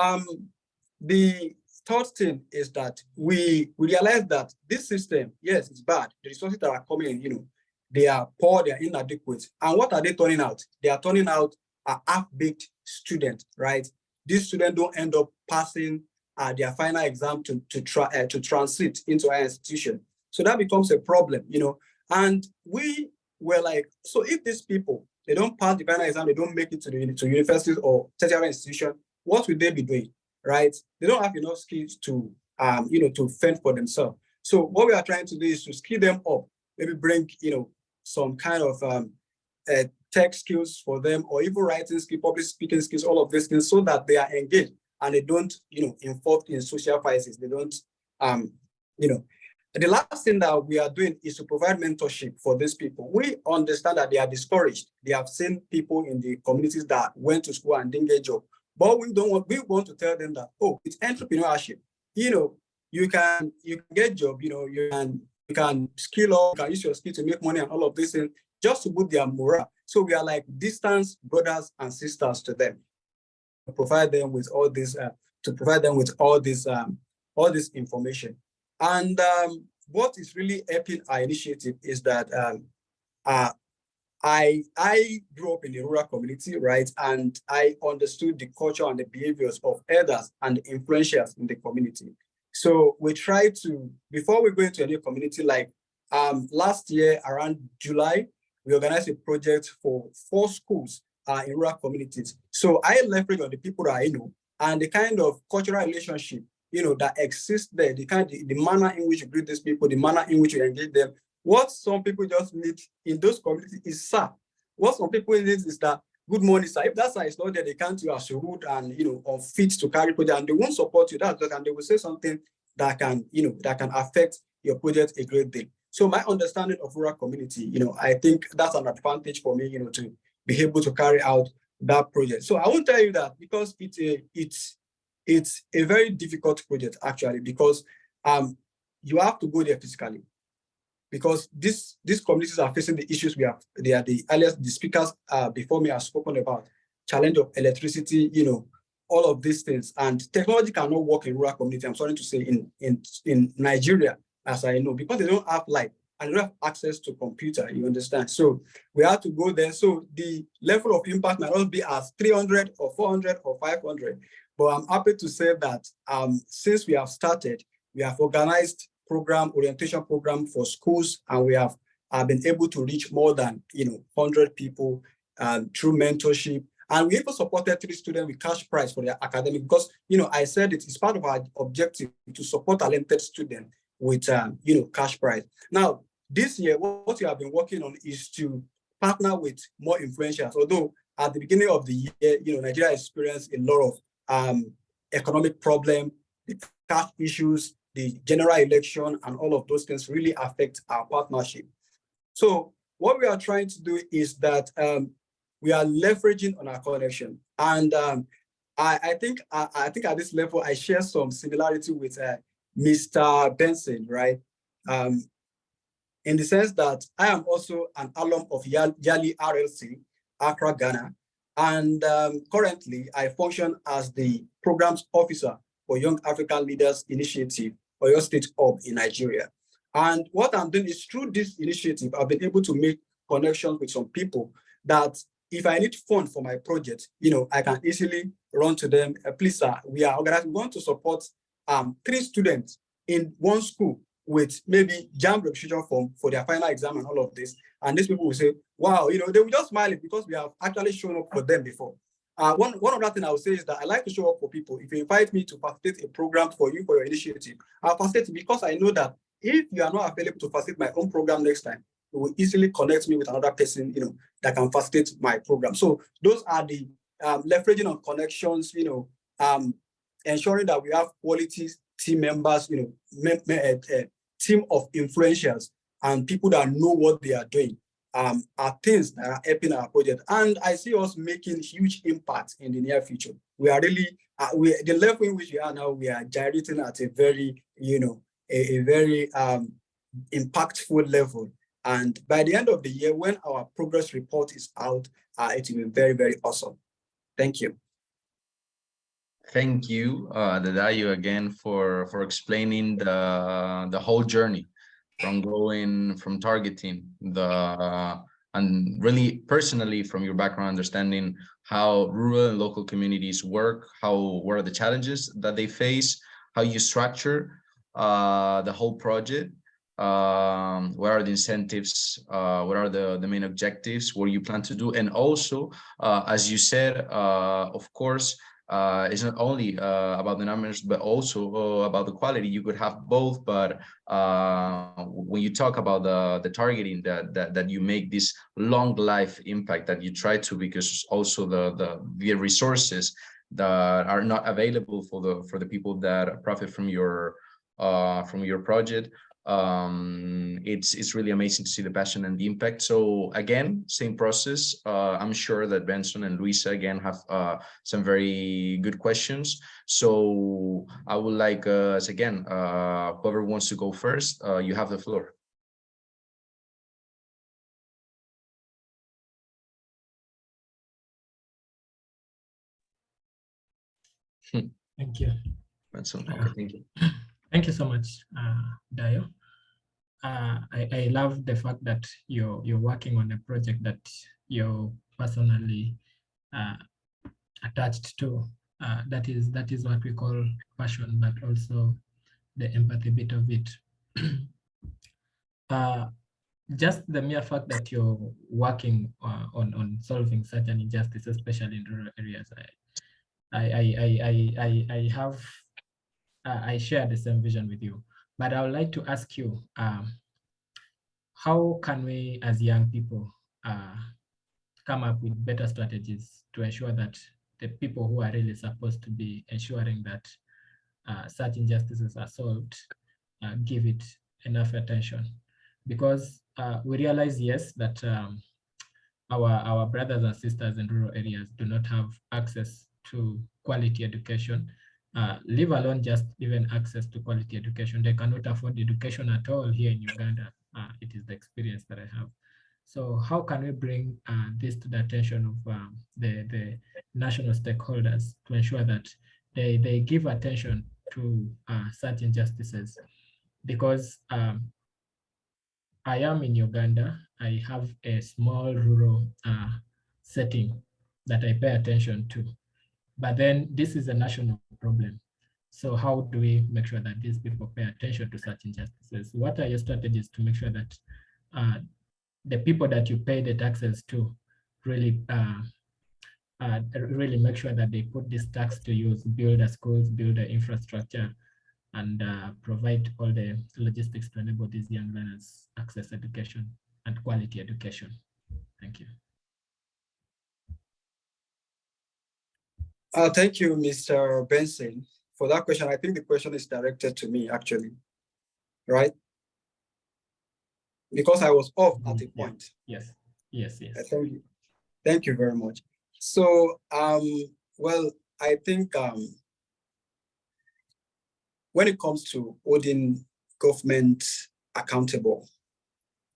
the third thing is that we realize that this system, yes, it's bad. The resources that are coming in, they are poor, they are inadequate. And what are they turning out? They are turning out a half-baked student, right? These students don't end up passing their final exam to transit into our institution. So that becomes a problem, And we were like, so if these people, they don't pass the final exam, they don't make it to universities or tertiary institution, what will they be doing, right? They don't have enough skills to, to fend for themselves. So what we are trying to do is to skill them up, maybe bring, some kind of tech skills for them, or even writing skills, public speaking skills, all of these things, so that they are engaged and they don't, involved in social vices. They don't, The last thing that we are doing is to provide mentorship for these people. We understand that they are discouraged. They have seen people in the communities that went to school and didn't get a job. But we want to tell them that, oh, it's entrepreneurship. You can get a job, you can skill up, you can use your skill to make money and all of these things just to boost their morale. So we are like distance brothers and sisters to them, to provide them with all this, all this information. And what is really helping our initiative is that I grew up in a rural community, right? And I understood the culture and the behaviors of elders and the influentials in the community. So we try to, before we go into a new community, like last year around July, we organized a project for 4 schools in rural communities. So I leverage on the people that I know and the kind of cultural relationship that exists there, the manner in which you greet these people, the manner in which you engage them. What some people just need in those communities is sir. What some people need is that good morning, sir. If that sir is not there, they can't you as rude and unfit to carry project, and they won't support you. And they will say something that can affect your project a great deal. So my understanding of rural community, I think that's an advantage for me, to be able to carry out that project. So I won't tell you that because it's a very difficult project actually, because you have to go there physically, because these communities are facing the issues they are the speakers before me have spoken about, challenge of electricity, all of these things, and technology cannot work in rural community. I'm sorry to say in Nigeria, as I know, because they don't have light and they don't have access to computer, you understand? So we have to go there. So the level of impact might not be as 300 or 400 or 500, but I'm happy to say that since we have started, we have organized orientation program for schools, and we have been able to reach more than 100 people through mentorship. And we even supported 3 students with cash prize for their academic, because I said it's part of our objective to support talented students with cash prize. Now this year, what we have been working on is to partner with more influentials. Although at the beginning of the year, Nigeria experienced a lot of economic problem, the cash issues, the general election, and all of those things really affect our partnership. So what we are trying to do is that we are leveraging on our connection. And I think at this level, I share some similarity with Mr. Benson, right? In the sense that I am also an alum of Yali RLC, Accra, Ghana. And currently, I function as the programs officer for Young African Leaders Initiative, Oyo State Hub in Nigeria. And what I'm doing is through this initiative, I've been able to make connections with some people that if I need funds for my project, I can easily run to them. Please, sir, we are organized. We want to support 3 students in one school with maybe JAMB registration form for their final exam and all of this. And these people will say, wow, they will just smile because we have actually shown up for them before. One other thing I would say is that I like to show up for people. If you invite me to facilitate a program for you for your initiative, I'll facilitate, because I know that if you are not available to facilitate my own program next time, you will easily connect me with another person, that can facilitate my program. So those are the leveraging on connections, ensuring that we have quality team members, team of influencers and people that know what they are doing. Are things that are helping our project, and I see us making huge impact in the near future. We are really, the level in which we are now, we are gyrating at a very, a very impactful level. And by the end of the year, when our progress report is out, it will be very, very awesome. Thank you. Thank you, Dadayo, again for explaining the whole journey from targeting and really personally from your background, understanding how rural and local communities work, what are the challenges that they face, how you structure the whole project, what are the incentives, what are the main objectives, what you plan to do, and also, as you said, of course, it's not only about the numbers, but also about the quality. You could have both, but when you talk about the targeting, that you make this long life impact that you try to, because also the resources that are not available for the people that profit from your project It's really amazing to see the passion and the impact. So again, same process. I'm sure that Benson and Luisa again have some very good questions. So I would like again, whoever wants to go first, you have the floor. Thank you. Benson, okay, thank you. Thank you so much, Dayo. I love the fact that you're working on a project that you're personally attached to. That is what we call passion, but also the empathy bit of it. Just the mere fact that you're working on solving such an injustice, especially in rural areas, I share the same vision with you. But I would like to ask you, how can we as young people come up with better strategies to ensure that the people who are really supposed to be ensuring that such injustices are solved give it enough attention? Because we realize, yes, that our brothers and sisters in rural areas do not have access to quality education, leave alone just even access to quality education. They cannot afford education at all here in Uganda. It is the experience that I have. So how can we bring this to the attention of the national stakeholders to ensure that they give attention to such injustices? Because I am in Uganda. I have a small rural setting that I pay attention to. But then this is a national problem. So how do we make sure that these people pay attention to such injustices? What are your strategies to make sure that the people that you pay the taxes to really really make sure that they put this tax to use, build the schools, build the infrastructure, and provide all the logistics to enable these young learners access education and quality education? Thank you. Thank you, Mr. Benson, for that question. I think the question is directed to me, actually, right? Because I was off at a point. Yes, yes, yes. Thank you. Thank you very much. So, well, I think when it comes to holding government accountable,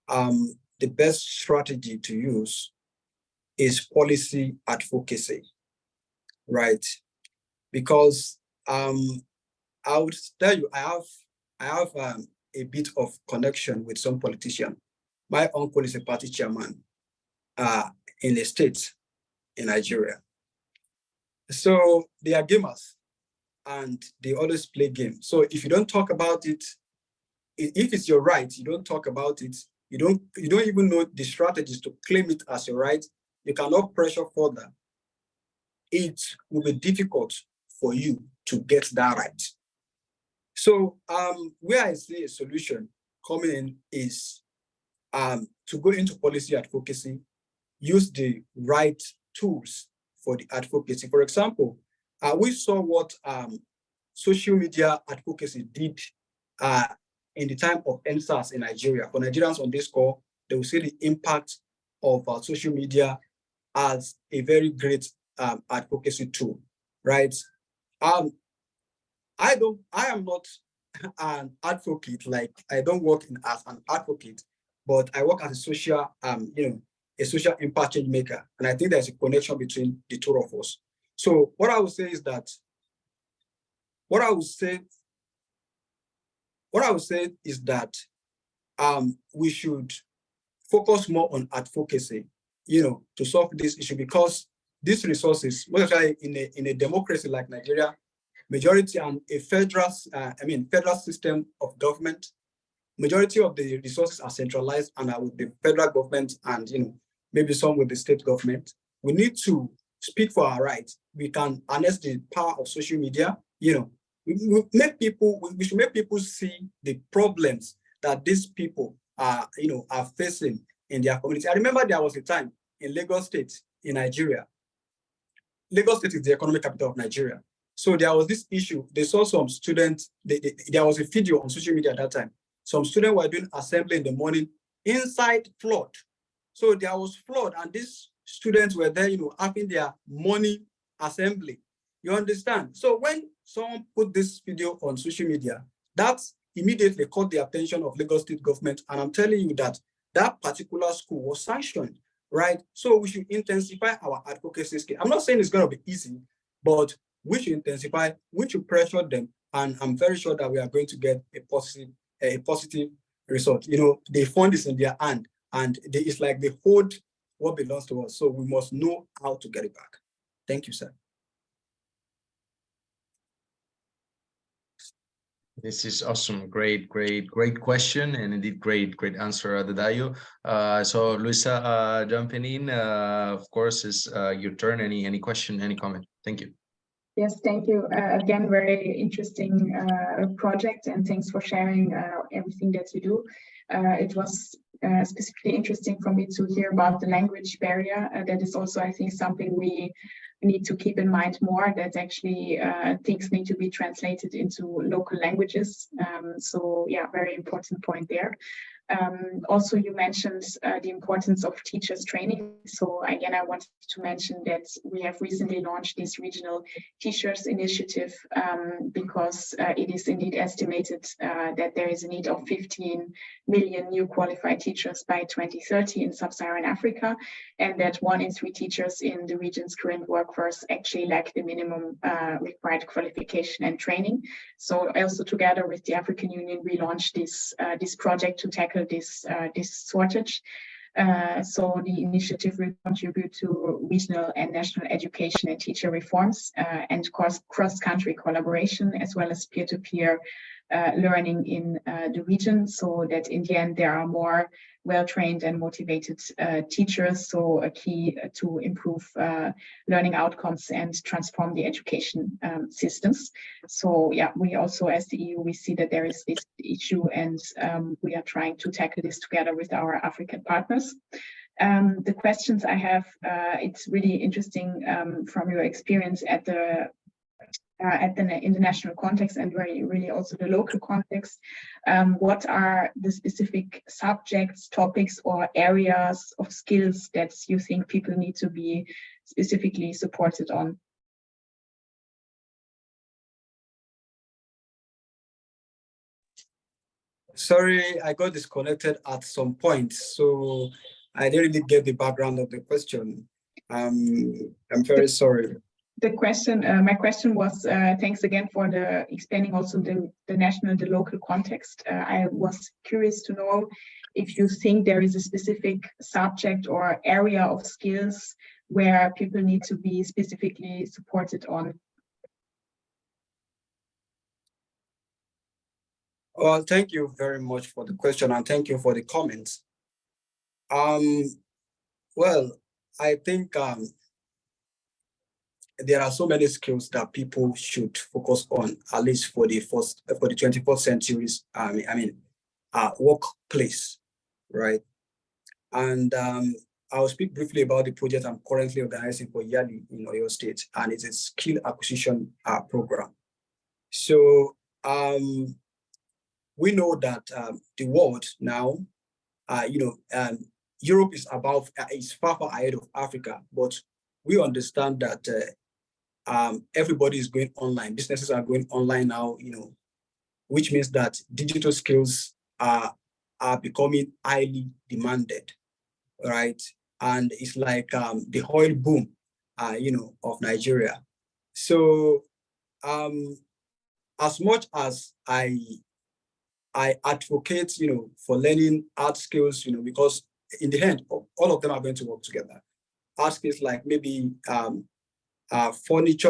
the best strategy to use is policy advocacy, right? Because I would tell you, I have a bit of connection with some politician. My uncle is a party chairman in the state in Nigeria. So they are gamers and they always play games. So if you don't talk about it, if it's your right, you don't talk about it, you don't even know the strategies to claim it as your right, you cannot pressure further. It will be difficult for you to get that right. So where I see a solution coming in is to go into policy advocacy, use the right tools for the advocacy. For example, we saw what social media advocacy did in the time of NSAS in Nigeria. For Nigerians on this call, they will see the impact of social media as a very great advocacy tool, right? I am not an advocate, like I don't work as an advocate, but I work as a social, a social impact change maker. And I think there's a connection between the two of us. So what I would say is that, we should focus more on advocacy, to solve this issue, because these resources, especially in a democracy like Nigeria, majority and a federal system of government, majority of the resources are centralized and are with the federal government and maybe some with the state government. We need to speak for our rights. We can harness the power of social media. We should make people see the problems that these people are facing in their community. I remember there was a time in Lagos State in Nigeria. Lagos State is the economic capital of Nigeria. So there was this issue. They saw some students, there was a video on social media at that time. Some students were doing assembly in the morning inside flood. So there was flood, and these students were there, having their morning assembly. You understand? So when someone put this video on social media, that immediately caught the attention of Lagos State government. And I'm telling you that that particular school was sanctioned, right? So we should intensify our advocacy skill. I'm not saying it's going to be easy, but we should intensify, we should pressure them. And I'm very sure that we are going to get a positive result. The fund is in their hand, and it's like they hold what belongs to us. So we must know how to get it back. Thank you, sir. This is awesome. Great question, and indeed great answer, Adedayo. So Luisa, jumping in, of course, is your turn. Any question, any comment? Thank you. Yes, thank you. Again, very interesting project, and thanks for sharing everything that you do. It was specifically interesting for me to hear about the language barrier. That is also, I think, something we need to keep in mind more, that actually things need to be translated into local languages. So yeah, very important point there. Also, you mentioned the importance of teachers training. So again, I wanted to mention that we have recently launched this regional teachers initiative because it is indeed estimated that there is a need of 15 million new qualified teachers by 2030 in sub-Saharan Africa, and that 1 in 3 teachers in the region's current workforce actually lack the minimum required qualification and training. So also together with the African Union, we launched this project to tackle this shortage. So the initiative will contribute to regional and national education and teacher reforms and cross-country collaboration, as well as peer-to-peer learning in the region, so that in the end there are more well-trained and motivated teachers. So a key to improve learning outcomes and transform the education systems. So yeah, we also as the EU, we see that there is this issue, and we are trying to tackle this together with our African partners. The questions I have, it's really interesting from your experience at the international context and really also the local context. What are the specific subjects, topics, or areas of skills that you think people need to be specifically supported on? Sorry, I got disconnected at some point, so I didn't really get the background of the question. I'm very sorry. The question, my question was, thanks again for the explaining also the local context. I was curious to know if you think there is a specific subject or area of skills where people need to be specifically supported on. Well, thank you very much for the question, and thank you for the comments. Well, I think there are so many skills that people should focus on, at least for the 21st century's workplace, right? And I'll speak briefly about the project I'm currently organizing for Yali in Oyo State, and it's a skill acquisition program. So we know that the world now, Europe is far ahead of Africa, but we understand that everybody is going online. Businesses are going online now, which means that digital skills are becoming highly demanded, right? And it's like the oil boom, of Nigeria. So as much as I advocate, for learning art skills, because in the end, all of them are going to work together. Art skills like maybe furniture,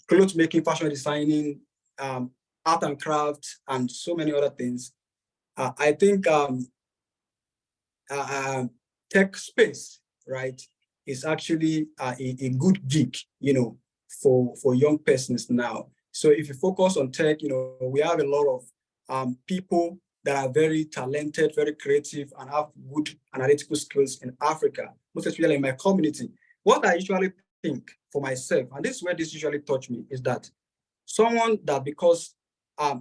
clothes making, fashion designing, art and craft, and so many other things. I think tech space, right, is actually a good gig, for young persons now. So if you focus on tech, we have a lot of people that are very talented, very creative, and have good analytical skills in Africa, most especially in my community. What I usually think for myself, and this is where this usually touched me, is that someone that because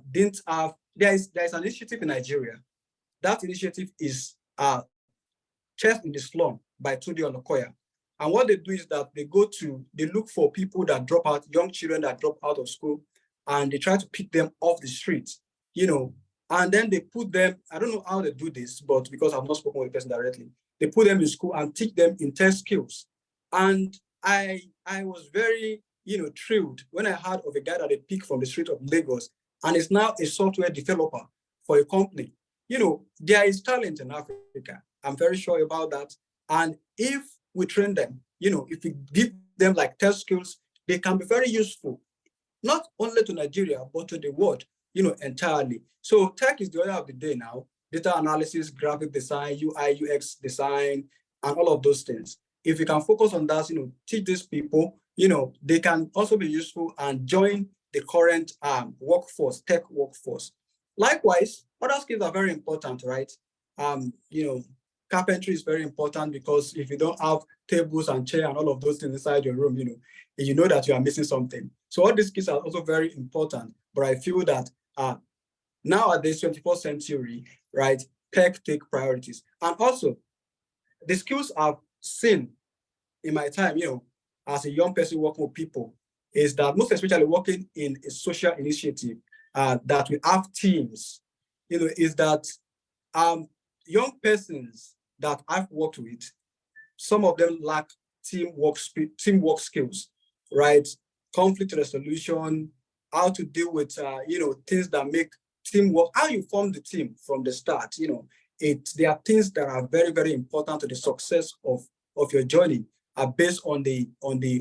didn't have, there is an initiative in Nigeria. That initiative is Chest in the Slum by Tunde Olokoya. And what they do is that they look for people that drop out, young children that drop out of school, and they try to pick them off the streets, and then they put them, I don't know how they do this, but because I've not spoken with the person directly, they put them in school and teach them intense skills. And I was very, thrilled when I heard of a guy that they picked from the street of Lagos and is now a software developer for a company. There is talent in Africa. I'm very sure about that. And if we train them, if we give them like test skills, they can be very useful, not only to Nigeria, but to the world, entirely. So tech is the order of the day now. Data analysis, graphic design, UI, UX design, and all of those things. If we can focus on that, teach these people, they can also be useful and join the current workforce, tech workforce. Likewise, other skills are very important, right? Carpentry is very important because if you don't have tables and chairs and all of those things inside your room, you know that you are missing something. So all these skills are also very important. But I feel that nowadays, 21st century, right, tech take priorities. And also, the skills I've seen in my time, as a young person working with people, is that most especially working in a social initiative that we have teams, is that young persons that I've worked with, some of them lack teamwork skills, right? Conflict resolution, how to deal with things that make teamwork, how you form the team from the start. There are things that are very, very important to the success of your journey, based on the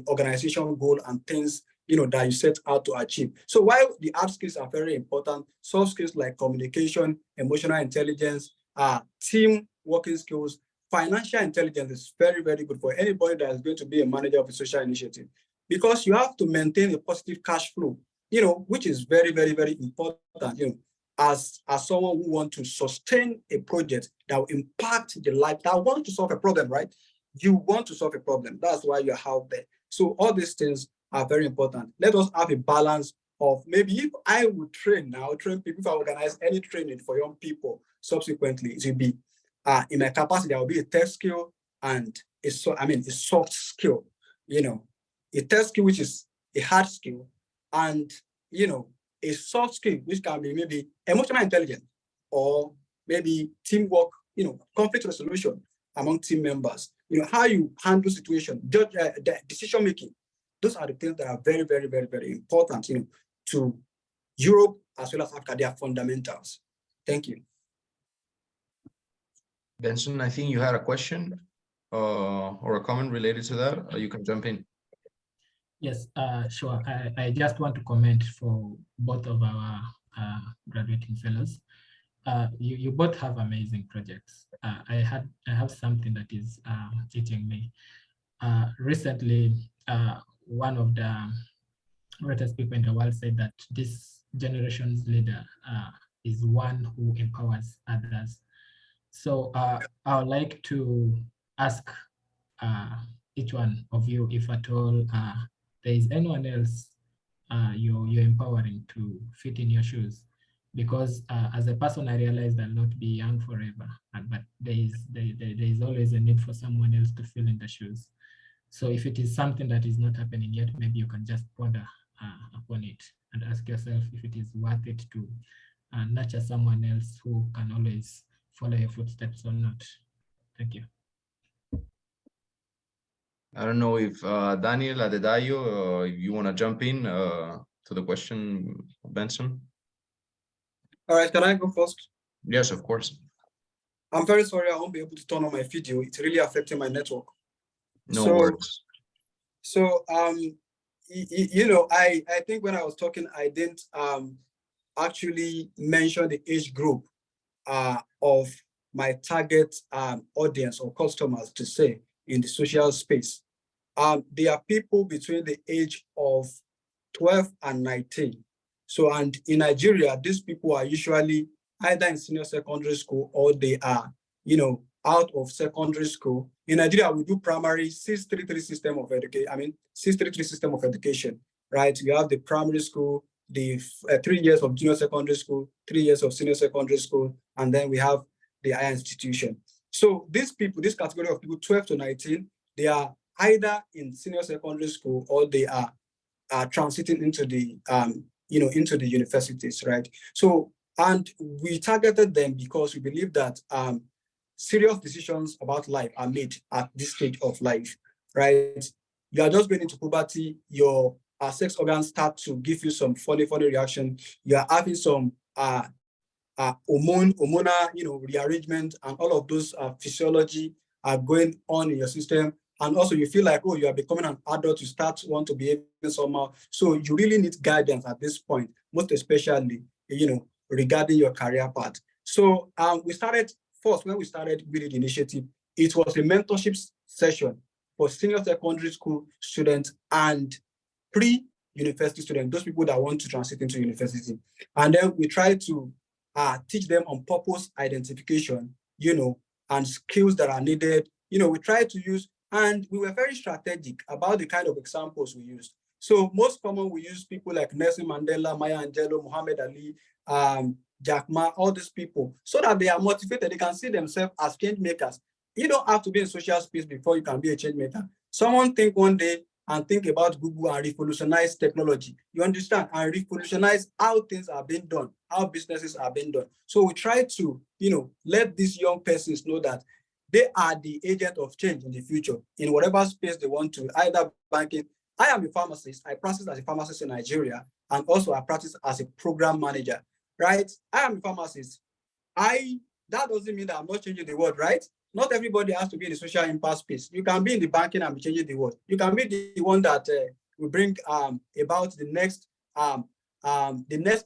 organization goal and things that you set out to achieve. So while the hard skills are very important, soft skills like communication, emotional intelligence, team working skills, financial intelligence is very, very good for anybody that is going to be a manager of a social initiative, because you have to maintain a positive cash flow, which is very, very, very important, as someone who wants to sustain a project that will impact the life, that wants to solve a problem, right? You want to solve a problem. That's why you're out there. So all these things are very important. Let us have a balance of, maybe if I would train people, if I organize any training for young people, subsequently, it will be in my capacity, there will be a tech skill and a soft skill, a tech skill, which is a hard skill, and, a soft skill, which can be maybe emotional intelligence or maybe teamwork, conflict resolution among team members, how you handle situation, decision making. Those are the things that are very, very, very, very important, to Europe as well as Africa. They are fundamentals. Thank you. Benson, I think you had a question or a comment related to that, or you can jump in. Yes, sure. I just want to comment for both of our graduating fellows. You both have amazing projects. I have something that is teaching me. Recently, one of the greatest people in the world said that this generation's leader is one who empowers others. So I would like to ask each one of you, if at all there is anyone else you're empowering to fit in your shoes. Because as a person, I realized I'll not be young forever, but there is always a need for someone else to fill in the shoes. So if it is something that is not happening yet, maybe you can just ponder upon it and ask yourself if it is worth it to nurture someone else who can always follow your footsteps or not. Thank you. I don't know if Daniel Adedayo, if you want to jump in to the question, Benson. All right, can I go first? Yes, of course. I'm very sorry I won't be able to turn on my video. It's really affecting my network. No worries. So I think when I was talking, I didn't actually mention the age group of my target audience or customers, to say, in the social space. There are people between the age of 12 and 19. So, and in Nigeria, these people are usually either in senior secondary school or they are, out of secondary school. In Nigeria, we do primary 633 system of education. 633 system of education, right? You have the primary school, the 3 years of junior secondary school, 3 years of senior secondary school, and then we have the higher institution. So these people, this category of people, 12 to 19, they are either in senior secondary school or they are transiting into the into the universities, right? So, and we targeted them because we believe that serious decisions about life are made at this stage of life, right? You are just going into puberty, your sex organs start to give you some funny reaction. You are having some hormonal, rearrangement, and all of those physiology are going on in your system. And also you feel like, oh, you are becoming an adult, you want to behave somehow. So you really need guidance at this point, most especially, regarding your career path. So we started first, when we started with the initiative, it was a mentorship session for senior secondary school students and pre-university students, those people that want to transit into university. And then we try to teach them on purpose identification, and skills that are needed. We try to use, and we were very strategic about the kind of examples we used. So most common, we use people like Nelson Mandela, Maya Angelou, Muhammad Ali, Jack Ma, all these people, so that they are motivated. They can see themselves as change makers. You don't have to be in social space before you can be a change maker. Someone think one day and think about Google and revolutionize technology. You understand? And revolutionize how things are being done, how businesses are being done. So we try to, let these young persons know that they are the agent of change in the future in whatever space they want to, either banking. I am a pharmacist. I practice as a pharmacist in Nigeria, and also I practice as a program manager, right? I am a pharmacist. That doesn't mean that I'm not changing the world, right? Not everybody has to be in the social impact space. You can be in the banking and be changing the world. You can be the one that will bring about the next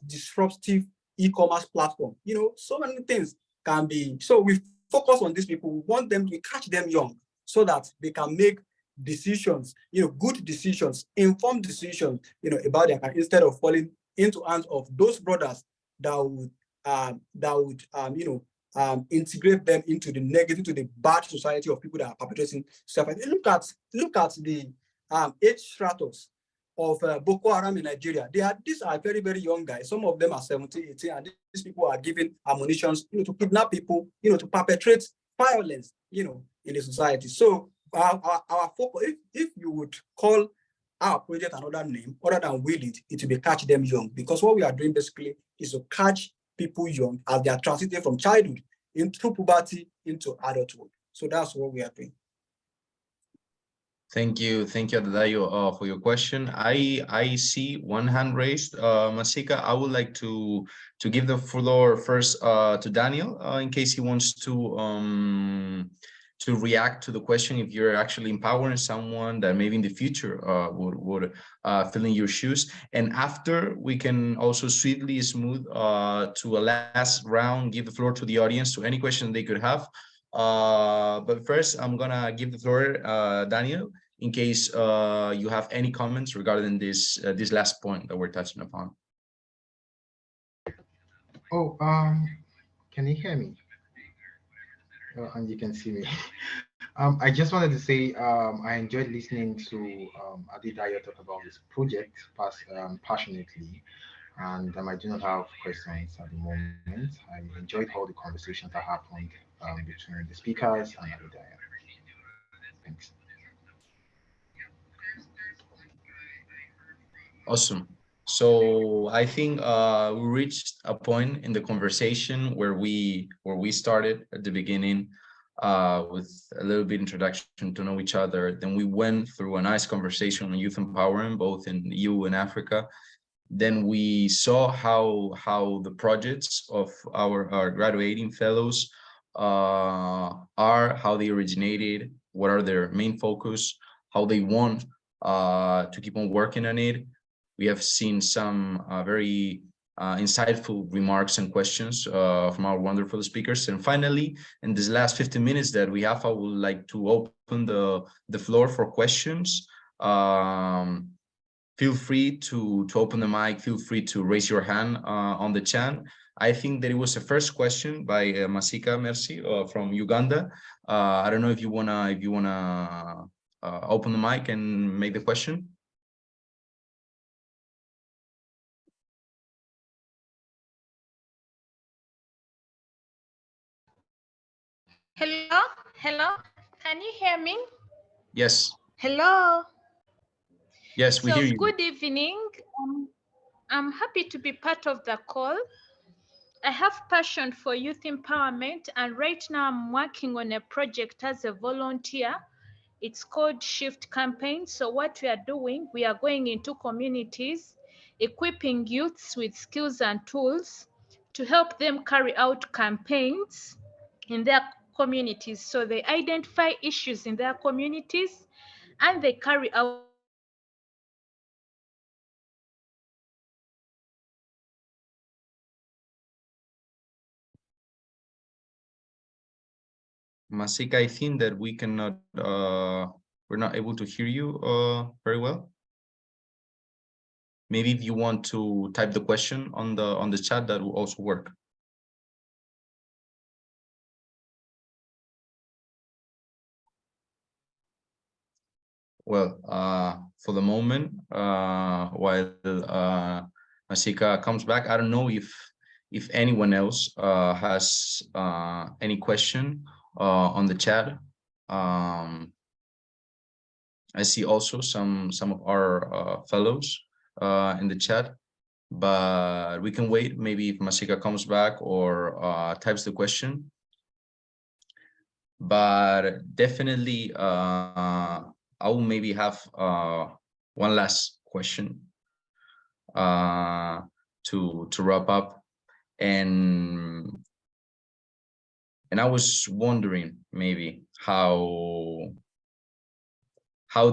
disruptive e-commerce platform. So many things can be. So we focus on these people. We want them to catch them young so that they can make decisions, good decisions, informed decisions, about their career, instead of falling into hands of those brothers that would integrate them into the negative, to the bad society of people that are perpetrating self. Look at the age stratus of Boko Haram in Nigeria. These are very, very young guys. Some of them are 17, 18, and these people are given ammunition, to kidnap people, to perpetrate violence, in the society. So our focus, if you would call our project another name other than Will It, it will be catch them young, because what we are doing basically is to catch people young as they are transiting from childhood into puberty into adulthood. So that's what we are doing. Thank you, Adadayo, for your question. I see one hand raised, Masika. I would like to give the floor first to Daniel, in case he wants to react to the question, if you're actually empowering someone that maybe in the future would fill in your shoes. And after, we can also sweetly smooth to a last round, give the floor to the audience to any question they could have. But first, I'm gonna give the floor, Daniel, in case you have any comments regarding this last point that we're touching upon. Oh, can you hear me? And you can see me. I just wanted to say I enjoyed listening to Adedayo talk about this project passionately, and I do not have questions at the moment. I enjoyed all the conversations that happened between the speakers and Adedayo. Thanks. Awesome. So I think we reached a point in the conversation where we started at the beginning, with a little bit introduction to know each other. Then we went through a nice conversation on youth empowerment, both in the EU and Africa. Then we saw how the projects of our graduating fellows are, how they originated, what are their main focus, how they want to keep on working on it. We have seen some very insightful remarks and questions from our wonderful speakers. And finally, in this last 15 minutes that we have, I would like to open the floor for questions. Feel free to open the mic, feel free to raise your hand on the chat. I think that it was a first question by Masika Merci from Uganda. I don't know if you wanna open the mic and make the question. Hello? Hello? Can you hear me? Yes. Hello? Yes, we So hear you. good evening. I'm happy to be part of the call. I have passion for youth empowerment, and right now I'm working on a project as a volunteer. It's called Shift Campaign. So what we are doing, we are going into communities, equipping youths with skills and tools to help them carry out campaigns in their communities. So they identify issues in their communities and they carry out Masika, I think that we cannot, we're not able to hear you very well. Maybe if you want to type the question on the chat, that will also work. Well, for the moment, while Masika comes back, I don't know if anyone else has any question on the chat. I see also some of our fellows in the chat, but we can wait. Maybe if Masika comes back or types the question. But definitely, I will maybe have one last question to wrap up, and I was wondering maybe how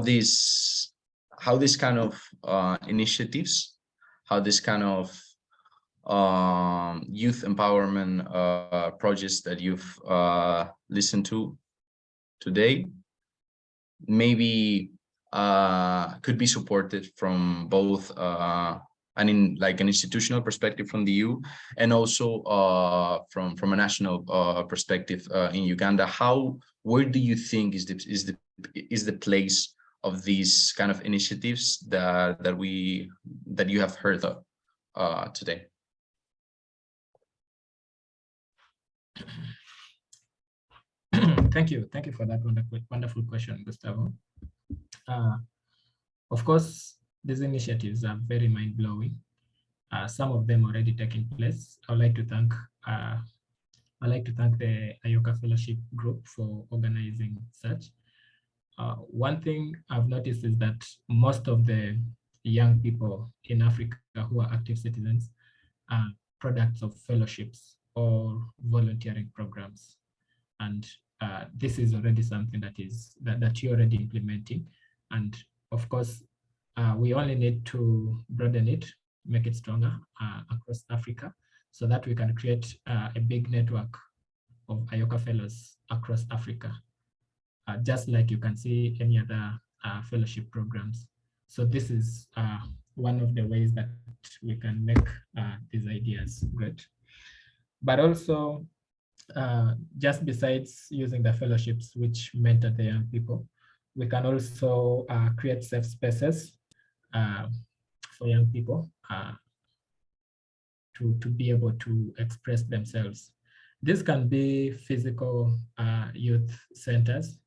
this kind of initiatives, how this kind of youth empowerment projects that you've listened to today maybe could be supported from both like an institutional perspective from the EU and also from a national perspective in Uganda. Where do you think is the place of these kind of initiatives that you have heard of today? Thank you for that wonderful question, Gustavo. Of course, these initiatives are very mind-blowing. Some of them already taking place. I'd like to thank the Ayoka Fellowship Group for organizing such. One thing I've noticed is that most of the young people in Africa who are active citizens are products of fellowships or volunteering programs. And this is already something that you're already implementing. And of course, we only need to broaden it, make it stronger across Africa, so that we can create a big network of Ayoka fellows across Africa, just like you can see any other fellowship programs. So this is one of the ways that we can make these ideas great. But also, just besides using the fellowships which mentor the young people, we can also create safe spaces for young people to be able to express themselves. This can be physical youth centers,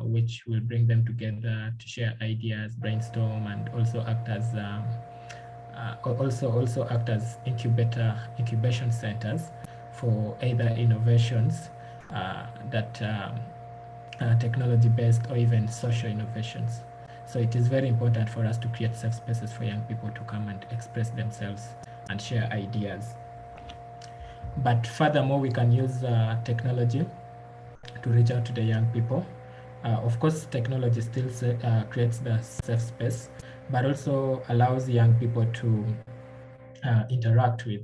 which will bring them together to share ideas, brainstorm, and also act as incubation centers for either innovations that technology-based or even social innovations. So it is very important for us to create safe spaces for young people to come and express themselves and share ideas. But furthermore, we can use technology to reach out to the young people. Of course, technology still creates the safe space, but also allows young people to interact with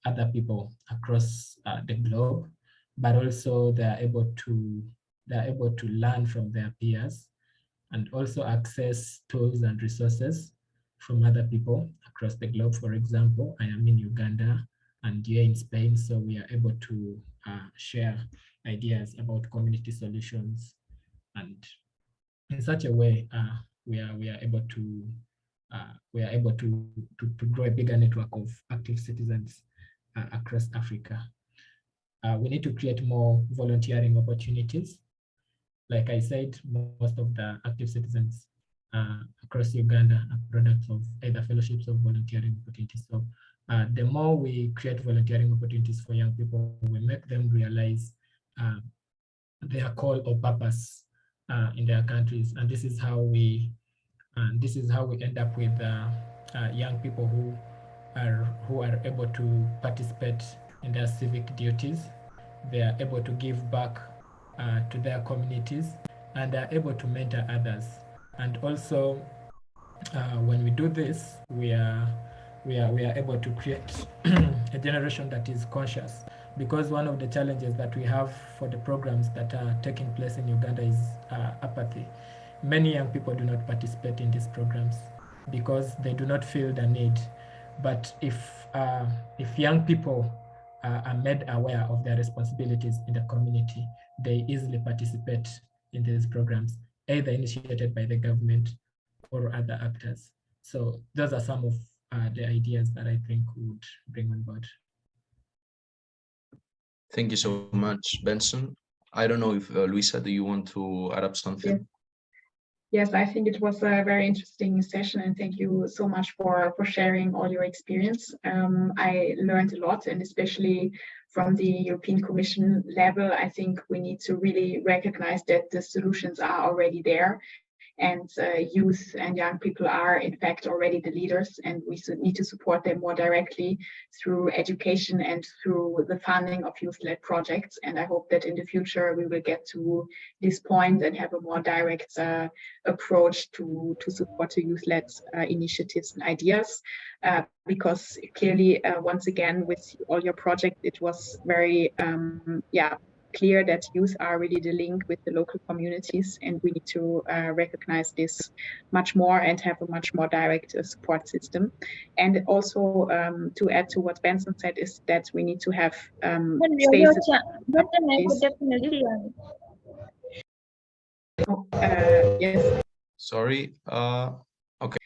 other people across the globe, but also they're able to learn from their peers and also access tools and resources from other people across the globe. For example, I am in Uganda and you're in Spain, so we are able to share ideas about community solutions, and in such a way we are able to grow a bigger network of active citizens across Africa. we need to create more volunteering opportunities. Like I said, most of the active citizens across Uganda are products of either fellowships or volunteering opportunities. So the more we create volunteering opportunities for young people, we make them realize their call or purpose in their countries, and this is how we end up with young people who are able to participate in their civic duties. They are able to give back to their communities, and are able to mentor others. And also, when we do this, we are able to create a generation that is conscious. Because one of the challenges that we have for the programs that are taking place in Uganda is apathy. Many young people do not participate in these programs because they do not feel the need. But if young people are made aware of their responsibilities in the community, they easily participate in these programs, either initiated by the government or other actors. So those are some of the ideas that I think would bring on board. Thank you so much, Benson. I don't know if Luisa, do you want to add up something? Yes, I think it was a very interesting session, and thank you so much for sharing all your experience. I learned a lot, and especially from the European Commission level, I think we need to really recognize that the solutions are already there. And youth and young people are in fact already the leaders, and we need to support them more directly through education and through the funding of youth-led projects. And I hope that in the future we will get to this point and have a more direct approach to support the youth-led initiatives and ideas, because clearly once again with all your projects it was very clear that youth are really the link with the local communities, and we need to recognize this much more and have a much more direct support system. And also to add to what Benson said is that we need to have spaces. Yes. Sorry. Okay.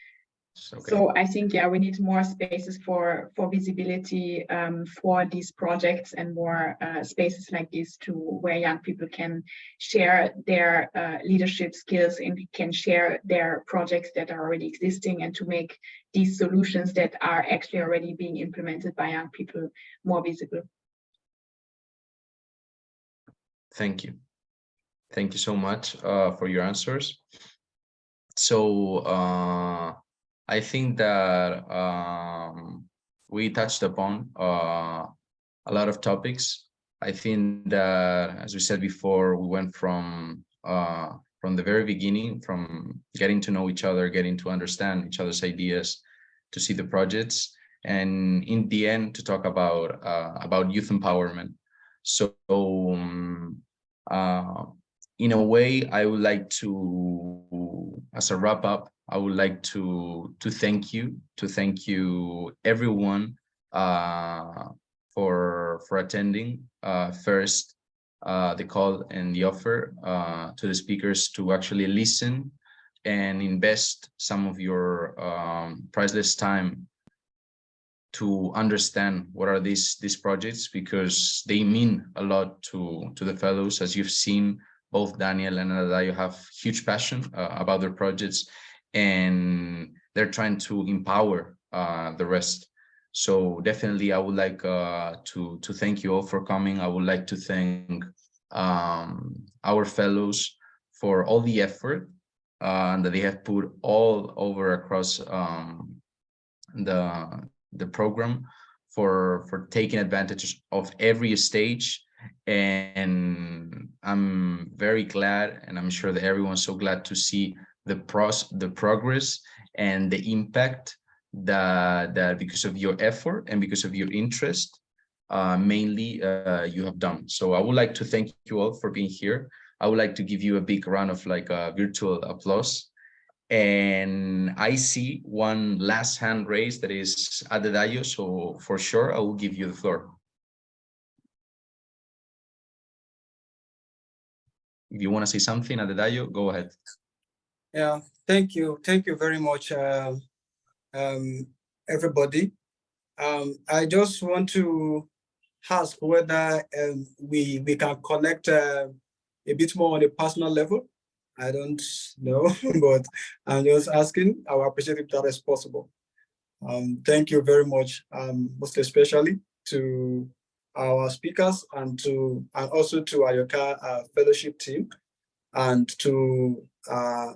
So I think, yeah, we need more spaces for visibility for these projects, and more spaces like this to where young people can share their leadership skills and can share their projects that are already existing, and to make these solutions that are actually already being implemented by young people more visible. Thank you. Thank you so much for your answers. So I think that we touched upon a lot of topics. I think that, as we said before, we went from the very beginning, from getting to know each other, getting to understand each other's ideas, to see the projects, and in the end to talk about youth empowerment. So in a way, I would like to, as a wrap up, I would like to thank you everyone for attending first the call and the offer to the speakers to actually listen and invest some of your priceless time to understand what are these projects, because they mean a lot to the fellows. As you've seen, both Daniel and Adayo have huge passion about their projects, and they're trying to empower the rest. So definitely, I would like to thank you all for coming. I would like to thank our fellows for all the effort that they have put all over across the program, for taking advantage of every stage. And I'm very glad, and I'm sure that everyone's so glad to see the progress and the impact that because of your effort and because of your interest, mainly you have done. So I would like to thank you all for being here. I would like to give you a big round of virtual applause. And I see one last hand raised, that is Adedayo. So for sure, I will give you the floor. If you want to say something, Adedayo, go ahead. Yeah, thank you very much, everybody. I just want to ask whether we can connect a bit more on a personal level. I don't know, but I'm just asking. I will appreciate if that is possible. Thank you very much, most especially to our speakers and also to Ayoka fellowship team, and to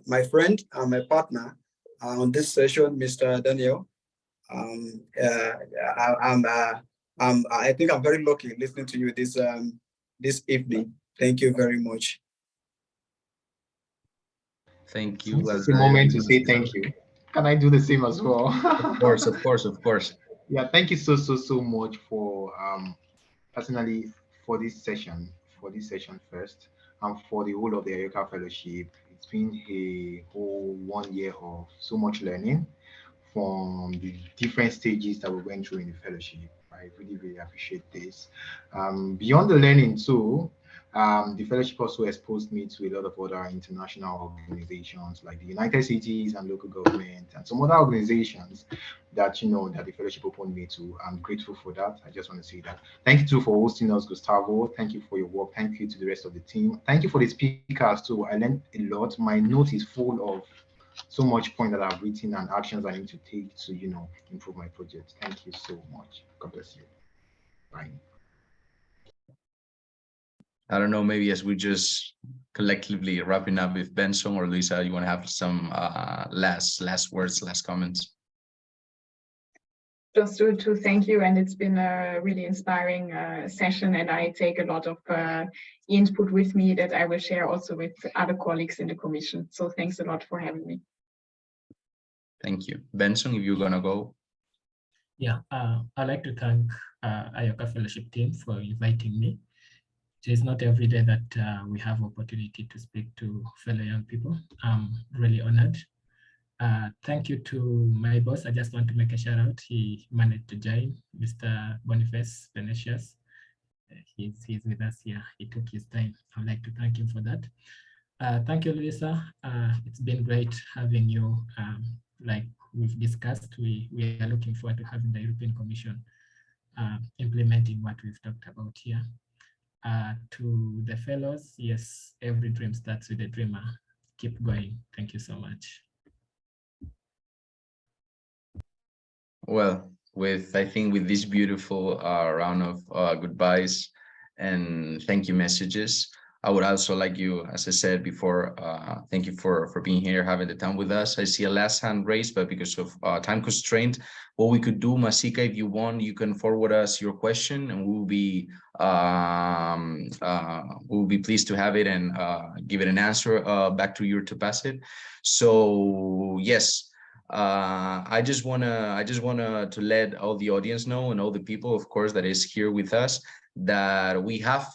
my friend and my partner on this session, Mr. Daniel. I think I'm very lucky listening to you this evening. Thank you very much. Thank you. This is a moment to say thank you. Can I do the same as well? Of course, of course, of course. Yeah, thank you so much for personally for this session, first, and for the whole of the Ayoka Fellowship. It's been a whole 1 year of so much learning from the different stages that we went through in the fellowship. I really appreciate this. Beyond the learning too, the fellowship also exposed me to a lot of other international organizations like the United Cities and local government and some other organizations that that the fellowship opened me to. I'm grateful for that. I just want to say that. Thank you too for hosting us, Gustavo. Thank you for your work. Thank you to the rest of the team. Thank you for the speakers too. I learned a lot. My note is full of so much point that I've written and actions I need to take to improve my project. Thank you so much. God bless you. Bye. I don't know, maybe as we just collectively wrapping up with Benson or Lisa, you want to have some last words, last comments? Just to thank you, and it's been a really inspiring session, and I take a lot of input with me that I will share also with other colleagues in the commission. So thanks a lot for having me. Thank you. Benson, if you're gonna go. Yeah, I'd like to thank Ayoka Fellowship team for inviting me. It is not every day that we have opportunity to speak to fellow young people. I'm really honored. Thank you to my boss. I just want to make a shout out. He managed to join, Mr. Boniface Venetius. He's with us here. He took his time. I'd like to thank him for that. Thank you, Lisa. It's been great having you. Like we've discussed, we are looking forward to having the European Commission implementing what we've talked about here. To the fellows, yes, every dream starts with a dreamer. Keep going. Thank you so much. Well, I think with this beautiful round of goodbyes and thank you messages, I would also like you, as I said before, thank you for being here, having the time with us. I see a last hand raised, but because of time constraint, what we could do, Masika, if you want, you can forward us your question, and we'll be pleased to have it and give it an answer back to you to pass it. So yes. I just wanna to let all the audience know, and all the people, of course, that is here with us, that we have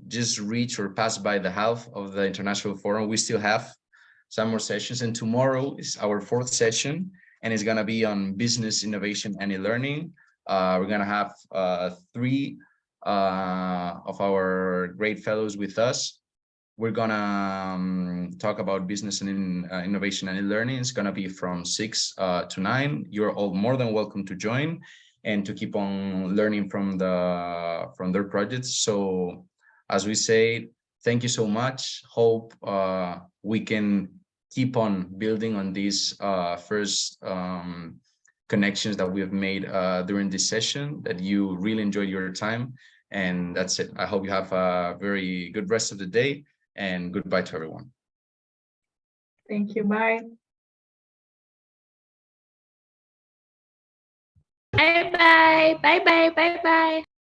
just reached or passed by the half of the international forum. We still have some more sessions, and tomorrow is our 4th session, and it's gonna be on business, innovation, and e-learning. We're gonna have 3 of our great fellows with us. We're gonna talk about business and innovation and e-learning. It's gonna be from 6 to 9. You're all more than welcome to join and to keep on learning from their projects. So as we say, thank you so much. Hope we can keep on building on these first connections that we have made during this session, that you really enjoyed your time. And that's it. I hope you have a very good rest of the day. And goodbye to everyone. Thank you. Bye. Bye bye. Bye bye. Bye bye.